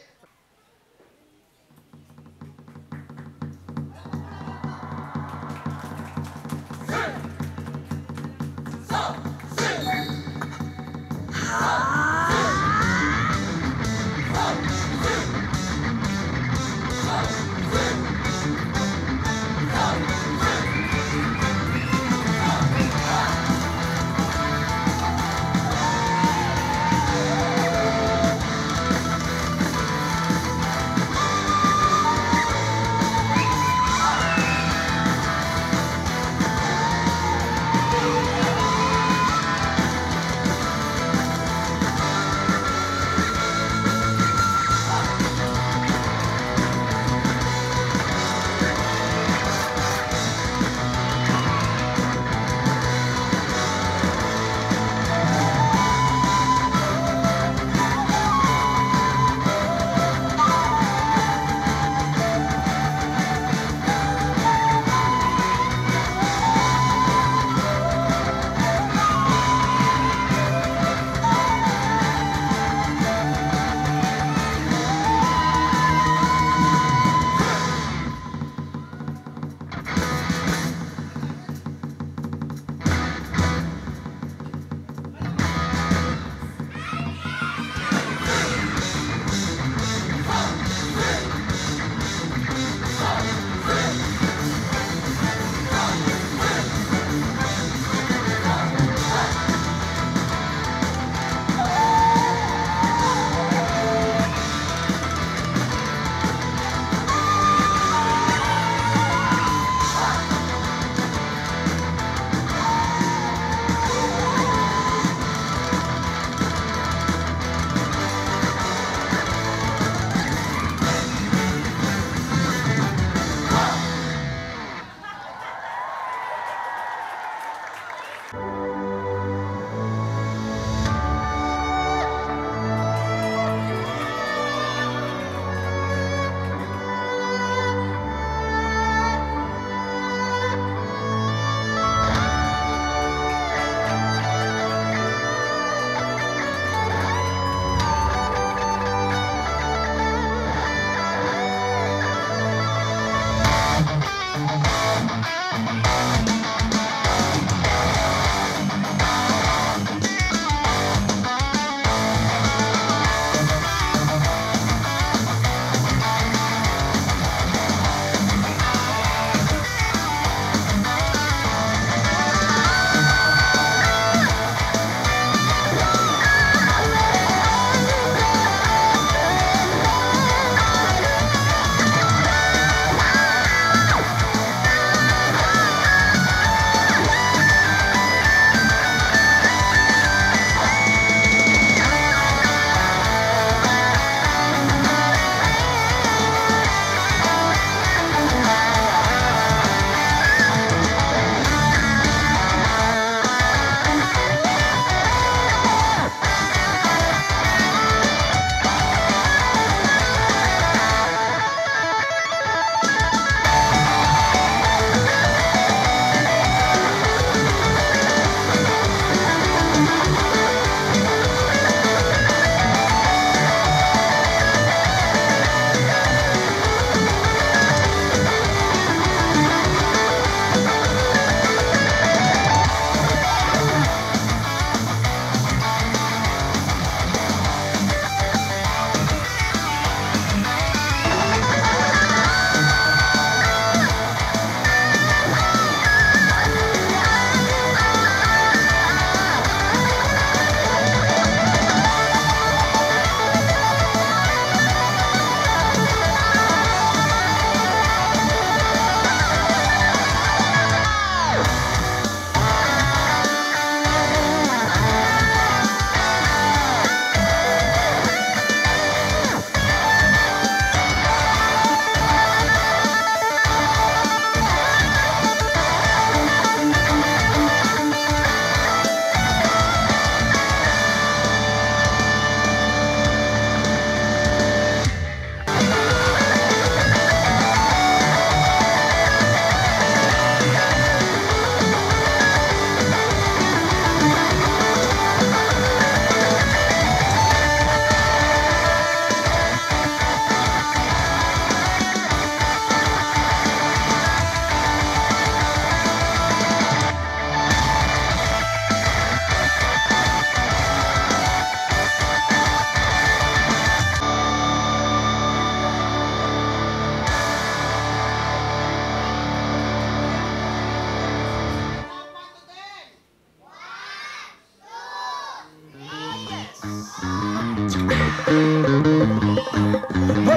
Well,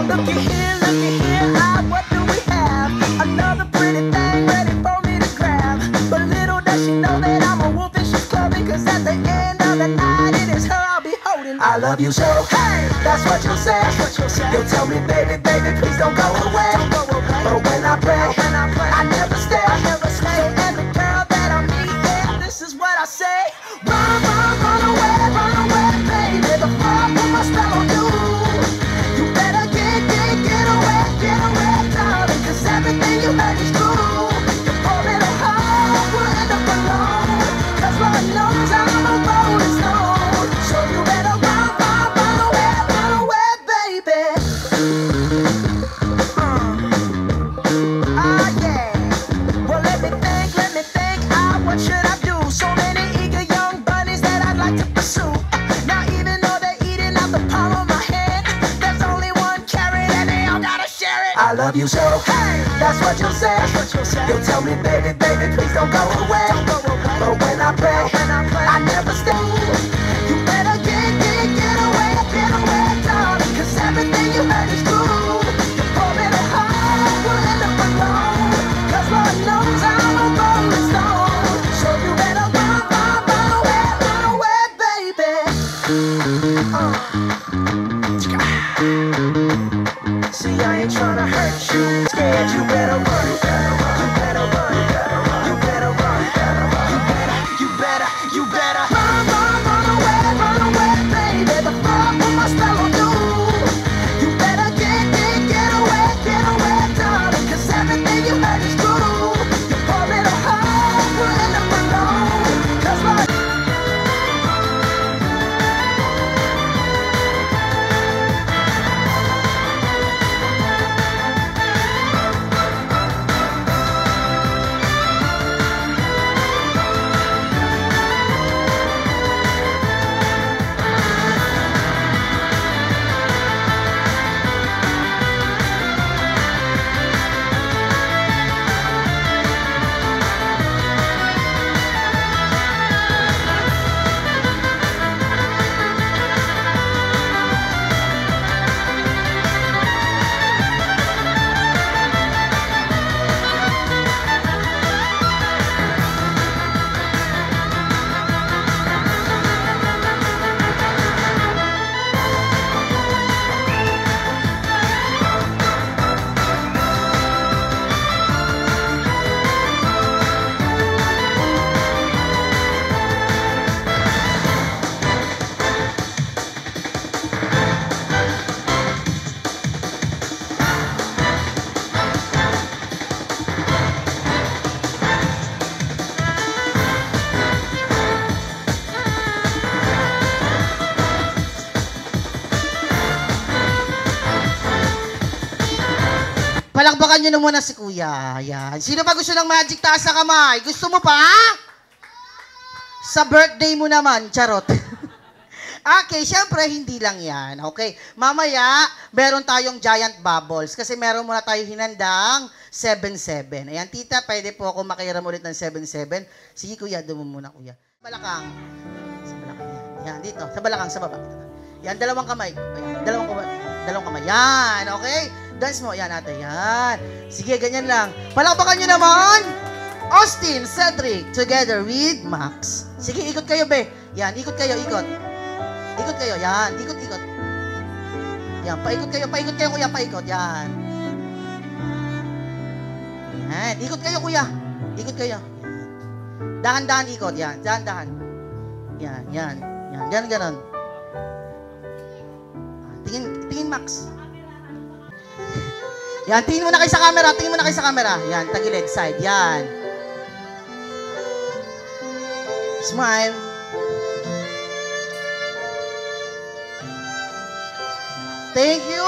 looky here, what do we have? Another pretty thing ready for me to grab. But little does she know that I'm a wolf in sheep's clothing. Cause at the end of the night, it is her I'll be holding. I love you so, hey, that's what you'll say. You'll tell me, baby, baby, please don't go away. But when I pray, I never stay. So every girl that I meet, yeah, this is what I say. Run, run away, baby. The fire put my spell on you. You better get away, darling. Cause everything you heard is true. Your poor little heart will end up alone. Cause Lord knows I'm a rolling stone. So you better run away, baby. Yeah. Well, let me think, what should I do? So many eager young bunnies that I'd like to pursue. Now even though they're eating out the palm of my hand, there's only one carrot and they all gotta share it. I love you so, hey, that's what you'll say. You'll tell me, baby, baby, please don't go away. But when I pray, I never stay. You better get away, darling. Cause everything you heard is true. Your poor little heart will end up alone. Cause Lord knows I'm a rolling stone. So you better run away, baby. See, I ain't tryna hurt you. Scared, you better run. You better run. You better run. You better run away, baby. The fire put my spell on you. You better get away, darling. Cause everything you heard is true. Your poor little heart will end up alone. Cause Lord palakpakan nyo na muna si Kuya. Ayan. Sino ba gusto ng magic? Taas na kamay. Gusto mo pa? Sa birthday mo naman. Charot. Okay, syempre, hindi lang yan. Okay. Mamaya, meron tayong giant bubbles. Kasi meron muna tayo hinandang 7-7. Ayan, tita, pwede po ako makiram ulit ng 7-7. Sige, Kuya, doon mo muna, Kuya. Balakang. Sa balakang yan. Yan, dito. Sa balakang, sa baba. Yan, dalawang kamay. Ayan, dalawang kamay. Yan, okay? Dance mo. Yan natin. Yan. Sige, ganyan lang. Palakpakan nyo naman. Austin, Cedric, together with Max. Sige, ikot kayo, be. Yan, ikot kayo, ikot. Ikot kayo. Yan, ikot. Yan, paikot kayo, kuya, paikot. Yan. Yan, ikot kayo, kuya. Ikot kayo. Dahan-dahan ikot. Yan, dahan-dahan. Yan. Ganon. Tingin, Max. Yan, tingin mo na kayo sa camera. Yan, tagilid, side. Yan. Smile. Thank you,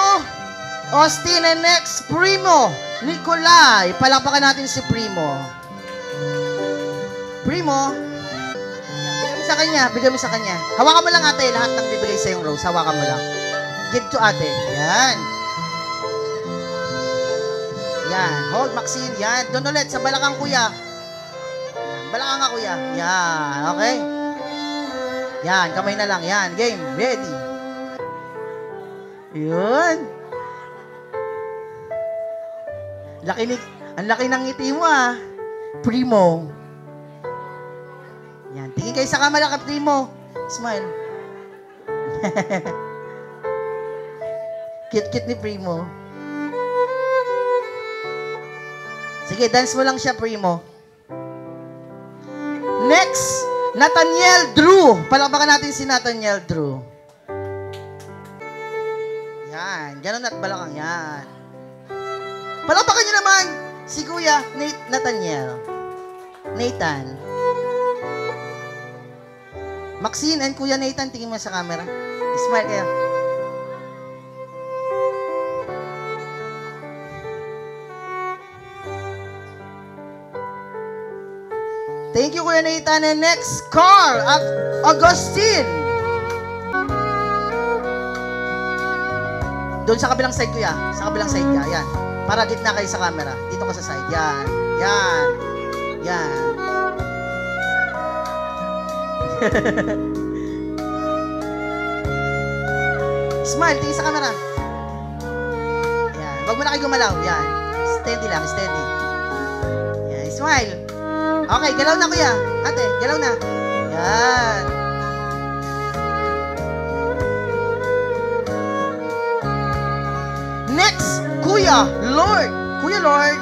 Austin. And next, Primo Nicolay. Palakpakan natin si Primo. Bigyan mo sa kanya. Hawakan mo lang, ate. Lahat ng bibigay sa yung rose, hawakan mo lang. Give to ate. Yan. Hold, Maxine. Yan. Doon ulit, sa balakang, kuya. Balakang nga, kuya. Yan. Okay? Yan, kamay na lang. Yan. Game. Ready. Yun. Ang laki ng ngiti mo ah. Primo. Yan. Tingin kayo sa camera ka, Primo. Smile. Cute-cute ni Primo. Sige, dance mo lang siya, Primo. Next, Nathaniel Drew. Palakpakan natin si Nathaniel Drew. Yan. Ganon at balakang. Yan. Palakpakan niyo naman si Kuya Nathaniel. Nathan. Maxine and Kuya Nathan, tingin mo sa camera. Smile kayo. Thank you, Kuya Nathan. And next, Carl at Augustine. Doon sa kabilang side, Kuya. Sa kabilang side ka. Yan. Para gitna kayo sa camera. Dito ka sa side. Yan. Yan. Yan. Smile. Tingin sa camera. Yan. Huwag mo na kayo gumalaw. Yan. Steady lang. Steady. Yan. Smile. Okay, galaw na kuya. Ate, galaw na. Yan. Next, Kuya Lord. Kuya Lord.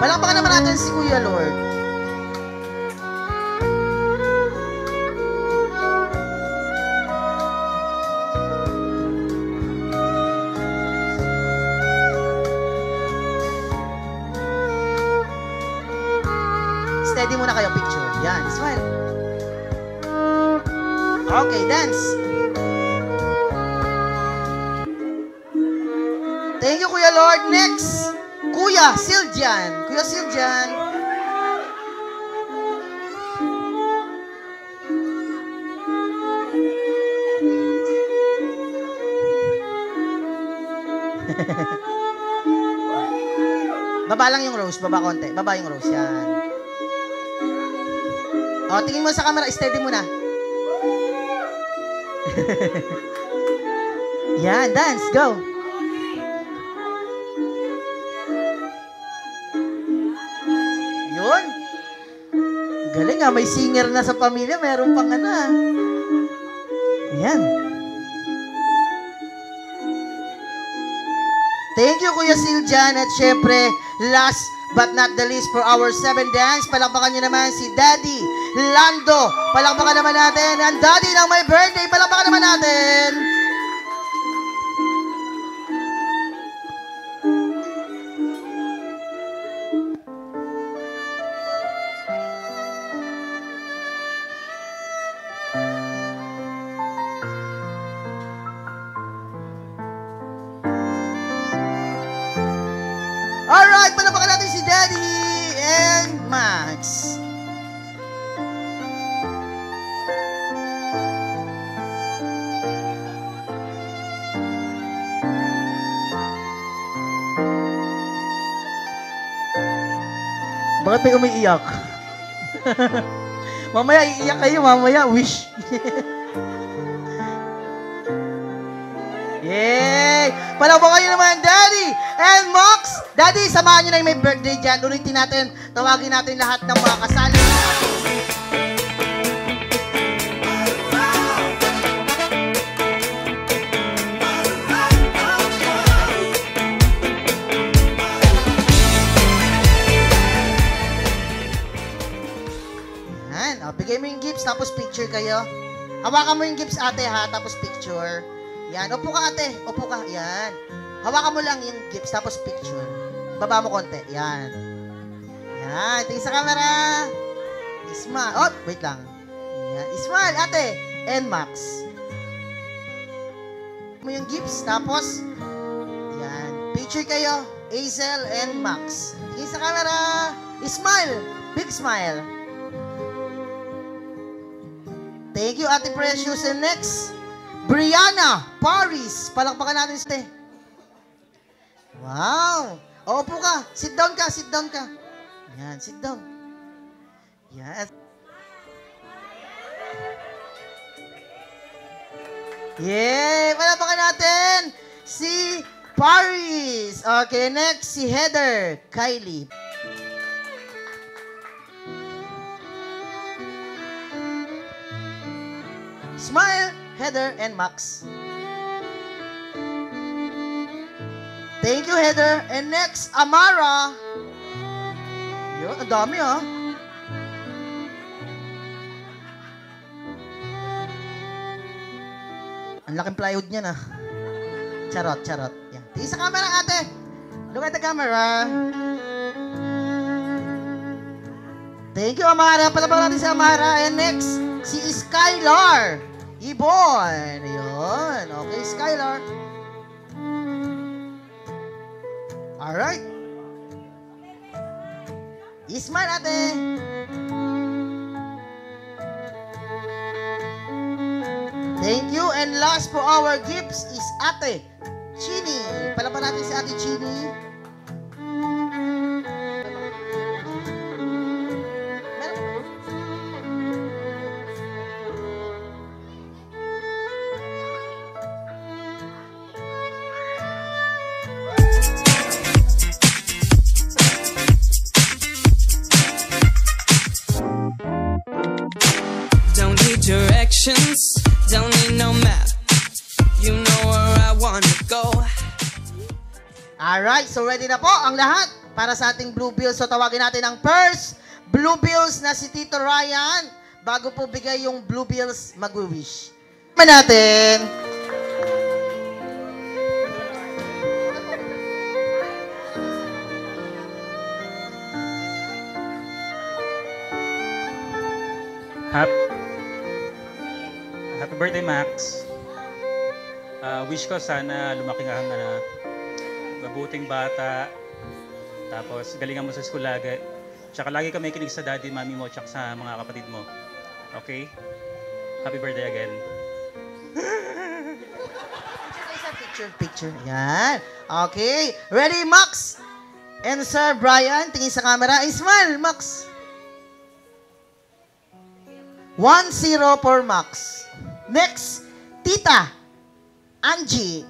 Palakpakan naman natin si Kuya Lord. Steady muna kayo, picture. Yan, smile. Okay, dance. Thank you, Kuya Lord. Next, Kuya Siljan. Kuya Siljan. Baba lang yung rose. Baba konti. Baba yung rose. Yan. O, tingin mo sa camera. Steady mo na. Yan. Dance. Go. Yun. Galing ah. May singer na sa pamilya. Meron pang ano ah. Yan. Thank you, Kuya Siljan. At syempre, last but not the least for our 7 dance, palakpakan nyo naman si Daddy Lando. Palakpakan naman natin ang Daddy ng my birthday. Palakpakan naman natin. Alright, palakpakan natin si Daddy and Max. Bakit may umiiyak? Mamaya iiyak kayo, mamaya wish. Yay! Palakpakan nyo naman, Daddy and Max. Daddy, samahan nyo na yung may birthday dyan. Ulitin natin, tawagin natin lahat ng mga kasali. Yan. O, bigay mo yung gifts, tapos picture kayo. Hawakan mo yung gifts, ate, ha? Tapos picture. Yan. Upo ka, ate. Upo ka. Yan. Hawakan mo lang yung gifts, tapos picture. Baba mo konti. Yan. Yan. Tingin sa camera. Smile. Oh, wait lang. Yan. Smile, ate. And Max. Mo yung gifts, tapos yan. Picture kayo. Hazel and Max. Tingin sa camera. Smile. Big smile. Thank you, Ate Precious. And next, Brianna Paris. Palakpakan natin si Te. Wow. O, upo ka. Sit down ka. Sit down ka. Yan, sit down. Yan. Yay! Palapakan natin si Paris. Okay, next si Heather. Kylie. Smile, Heather and Max. Thank you, Heather. And next, Amara. Yun, ang dami ah. Ang laking plywood niya na. Charot, charot. Yan. Tingin sa camera, ate. Look at the camera. Thank you, Amara. Palapakan natin si Amara. And next, si Skylar. Ibon. Yun. Okay, Skylar. Alright. Ismail, ate. Thank you. And last for our gifts is Ate Chini. Palapan natin si Ate Chini. Don't need directions, don't need no map. You know where I wanna go. Alright, so ready na po ang lahat para sa ating Blue Bills. So tawagin natin ang first Blue Bills na si Tito Ryan. Bago po bigay yung Blue Bills, mag-wish. Natin. Happy birthday, Max. Wish ko sana lumaki ka ng mabuting bata. Tapos galingan mo sa school lagi. Tsaka lagi ka may kinig sa daddy, mami mo, tsaka sa mga kapatid mo. Okay? Happy birthday again. Picture. Yan. Okay. Ready, Max? And Sir Brian, tingin sa camera. Smile, Max. 1-0 for Max. Next, Tita Angie.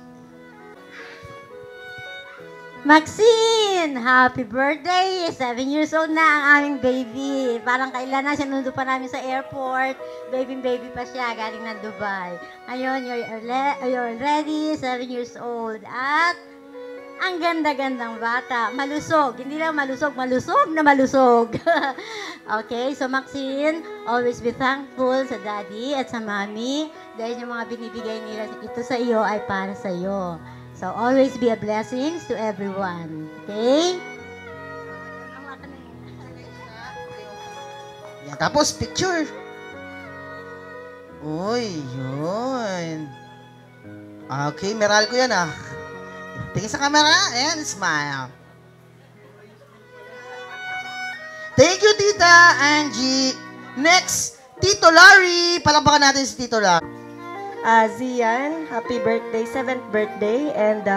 Maxine! Happy birthday! 7 years old na ang aming baby. Parang kailan na sinundo pa namin sa airport. Baby pa siya, galing ng Dubai. Ngayon, you're ready, 7 years old. At ang ganda-gandang bata. Malusog. Hindi lang malusog, malusog na malusog. Okay, so Maxine, always be thankful sa daddy at sa mommy dahil yung mga binibigay nila ito sa iyo ay para sa iyo. So always be a blessing to everyone. Okay? Yan, tapos picture. Uy, yun. Okay, meral ko yan ah. Tingin sa camera and smile. Thank you, Tita Angie. Next, Tito Larry. Palampakan natin si Tito Larry. Zian, happy birthday, 7th birthday. And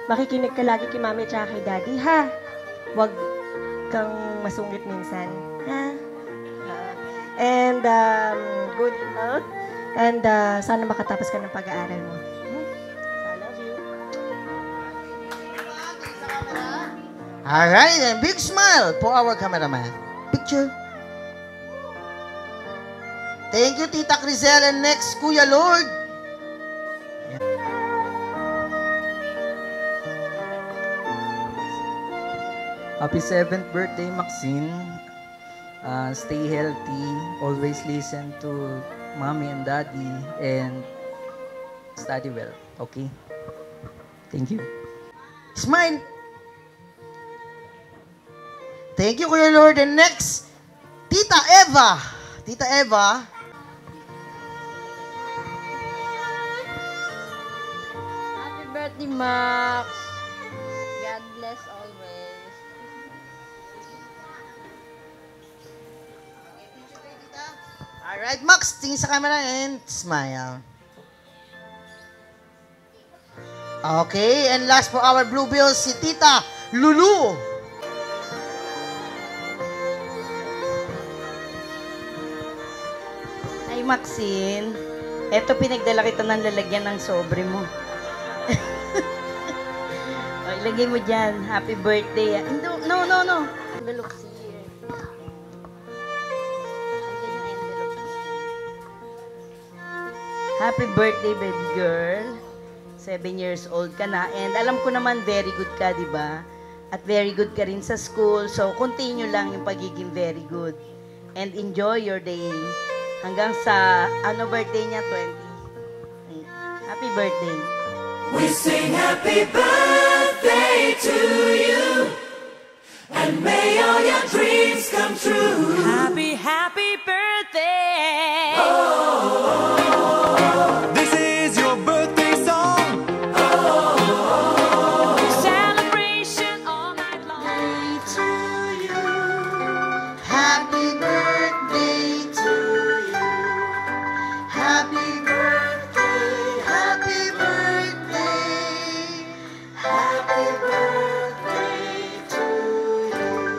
makikinig ka lagi kay mami at kay daddy, ha? Huwag kang masungit minsan, ha? And good health. And sana makatapos ka ng pag-aaral mo. I love you. Alright, and big smile for our cameraman. Picture. Thank you, Tita Crisel. And next, Kuya Lord. Happy 7th birthday, Maxine. Stay healthy. Always listen to mommy and daddy. And study well. Okay? Thank you. Smile. Thank you, Kuya Lord. And next, Tita Eva. Tita Eva. Happy birthday, Max. God bless always. Alright, Max. Tingin sa camera and smile. Okay, and last for our Blue Bills, si Tita Lulu. Hi, Maxine. Eto, pinagdala kita ng lalagyan ng sobre mo. O, ilagay mo dyan. Happy birthday. No. Envelopes here. Happy birthday, baby girl. 7 years old ka na. And alam ko naman, very good ka, di ba? At very good ka rin sa school. So, continue lang yung pagiging very good. And enjoy your day. Hanggang sa, birthday niya, 20. Happy birthday. We sing happy birthday to you, and may all your dreams come true. Happy birthday. This is your birthday song. Celebration all night long. To you. Happy birthday to you. Happy birthday. Happy birthday. Happy birthday to you.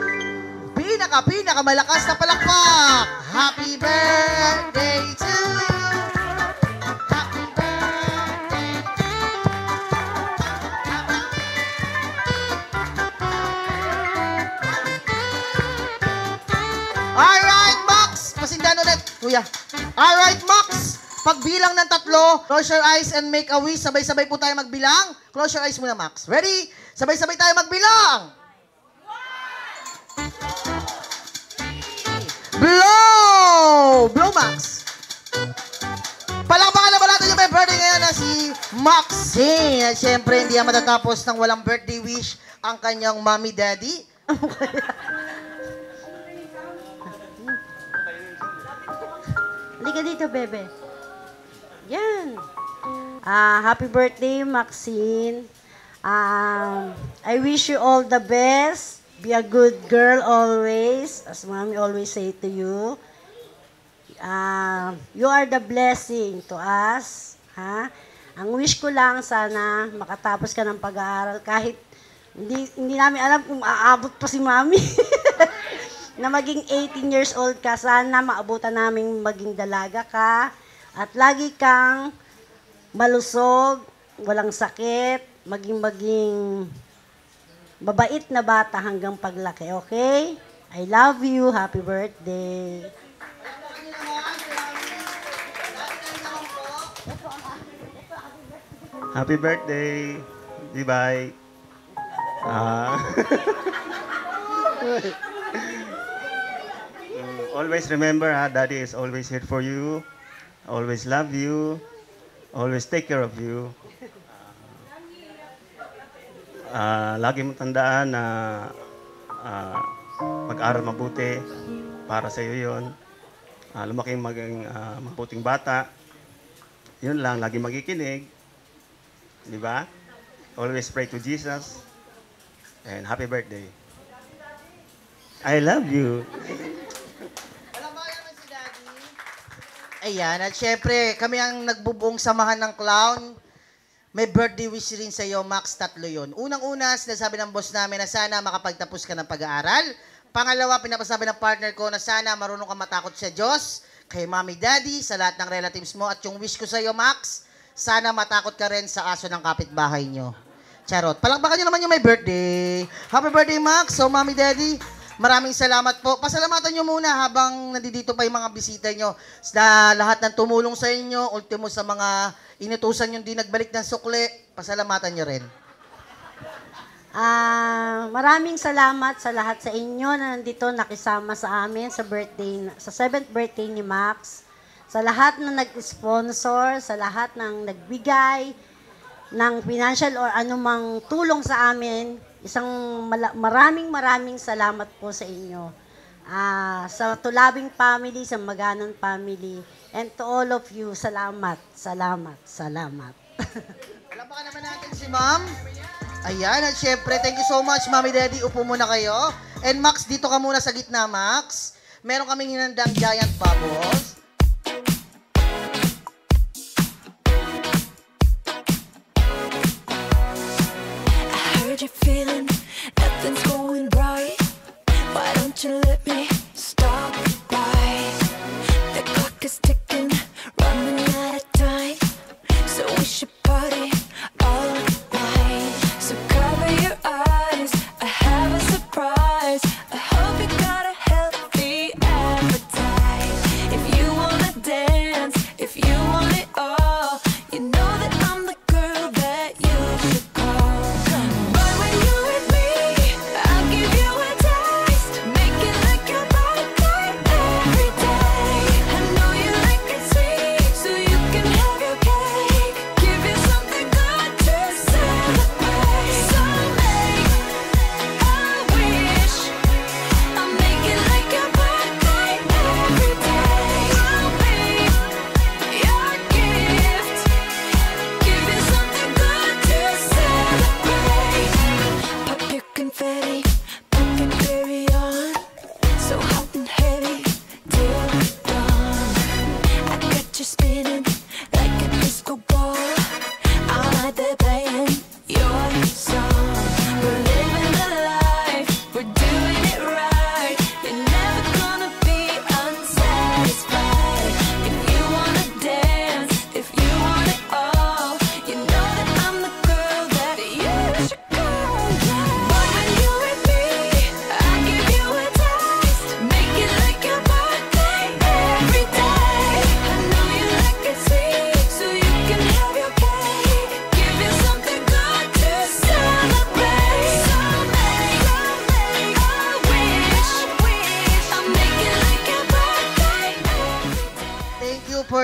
Pinakamalakas na palakpak. Happy birthday to you. Happy birthday. Alright, Max! Pasindan ulit, kuya. Alright, Max! Pagbilang ng 3, close your eyes and make a wish. Sabay-sabay po tayo magbilang. Close your eyes muna, Max. Ready? Sabay-sabay tayo magbilang. Blow! Blow, Max. Palakpakan naman natin yung may birthday ngayon na si Maxine. At syempre, hindi yan matatapos ng walang birthday wish ang kanyang mommy, daddy. Halika dito, bebe. Yan. Happy birthday, Maxine. I wish you all the best. Be a good girl always, as mommy always say to you. You are the blessing to us. Ha? Ang wish ko lang, sana makatapos ka ng pag-aaral kahit hindi namin alam kung aabot pa si mami. Na maging 18 years old ka, sana maabutan namin maging dalaga ka at lagi kang malusog, walang sakit, maging mabait na bata hanggang paglaki, okay? I love you. Happy birthday. Happy birthday, Bye-bye. Always remember, Daddy is always here for you, always love you, always take care of you. Lagi mong tandaan na mag-aral mabuti, para sa iyo yun. Lumaking maging mabuting bata. Yun lang, lagi magikinig. Di ba? Always pray to Jesus. And happy birthday. I love you. Ayan, at syempre, kami ang nagbubuong samahan ng clown. May birthday wish rin sa iyo, Max, 3 yun. Unang-una, sinasabi ng boss namin na sana makapagtapos ka ng pag-aaral. Pangalawa, pinapasabi ng partner ko na sana marunong ka matakot sa Diyos, kay mommy, daddy, sa lahat ng relatives mo. At yung wish ko sa iyo, Max, sana matakot ka rin sa aso ng kapitbahay nyo. Charot. Palakpakan nyo naman yung may birthday. Happy birthday, Max. So, mommy, daddy, maraming salamat po. Pasalamatan nyo muna habang nandito pa yung mga bisita nyo. Sa lahat ng tumulong sa inyo, ultimo sa mga inutusan yung di nagbalik ng sukli, pasalamatan nyo rin. Maraming salamat sa lahat sa inyo na nandito nakisama sa amin sa 7th birthday ni Max. Sa lahat na nag-sponsor, sa lahat ng nagbigay ng financial or anumang tulong sa amin, maraming salamat po sa inyo. Sa Tulabing family, sa Maganon family, and to all of you, salamat. Palakpakan naman natin si Ma'am. Ayan, at syempre, thank you so much, Mommy, Daddy. Upo muna kayo. And Max, dito ka muna sa gitna, Max. Meron kaming hinandang giant bubbles. You're feeling nothing's going right. Why don't you let me stop by? The clock is ticking, running out of time.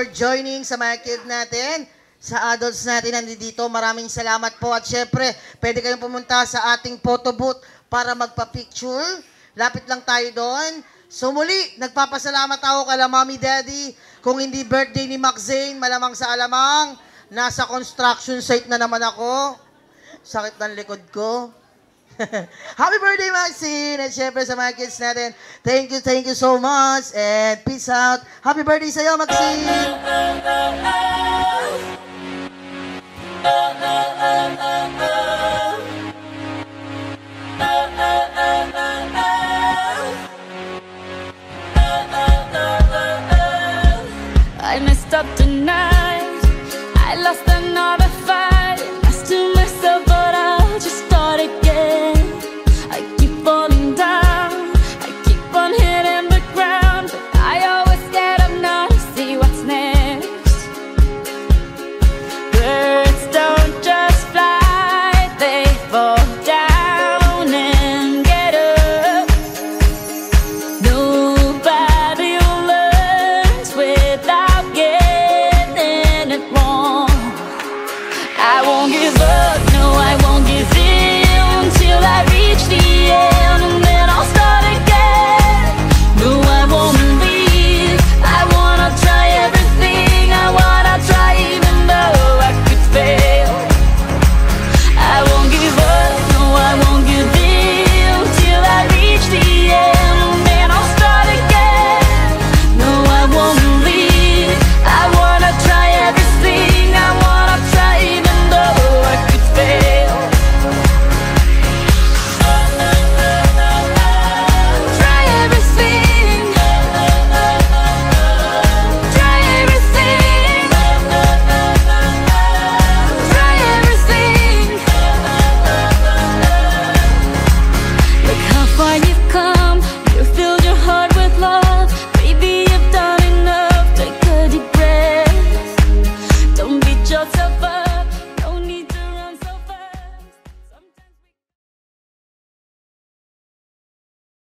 for joining sa mga kids natin. Sa adults natin nandito, maraming salamat po. At syempre, pwede kayong pumunta sa ating photo booth para magpa-picture. Lapit lang tayo doon. So muli, nagpapasalamat ako kay Mommy Daddy. Kung hindi birthday ni Max Zane, malamang sa alamang, nasa construction site na naman ako. Sakit ng likod ko. Happy birthday, Maxine! At syempre sa mga kids natin, thank you so much. And peace out. Happy birthday sa'yo, Maxine!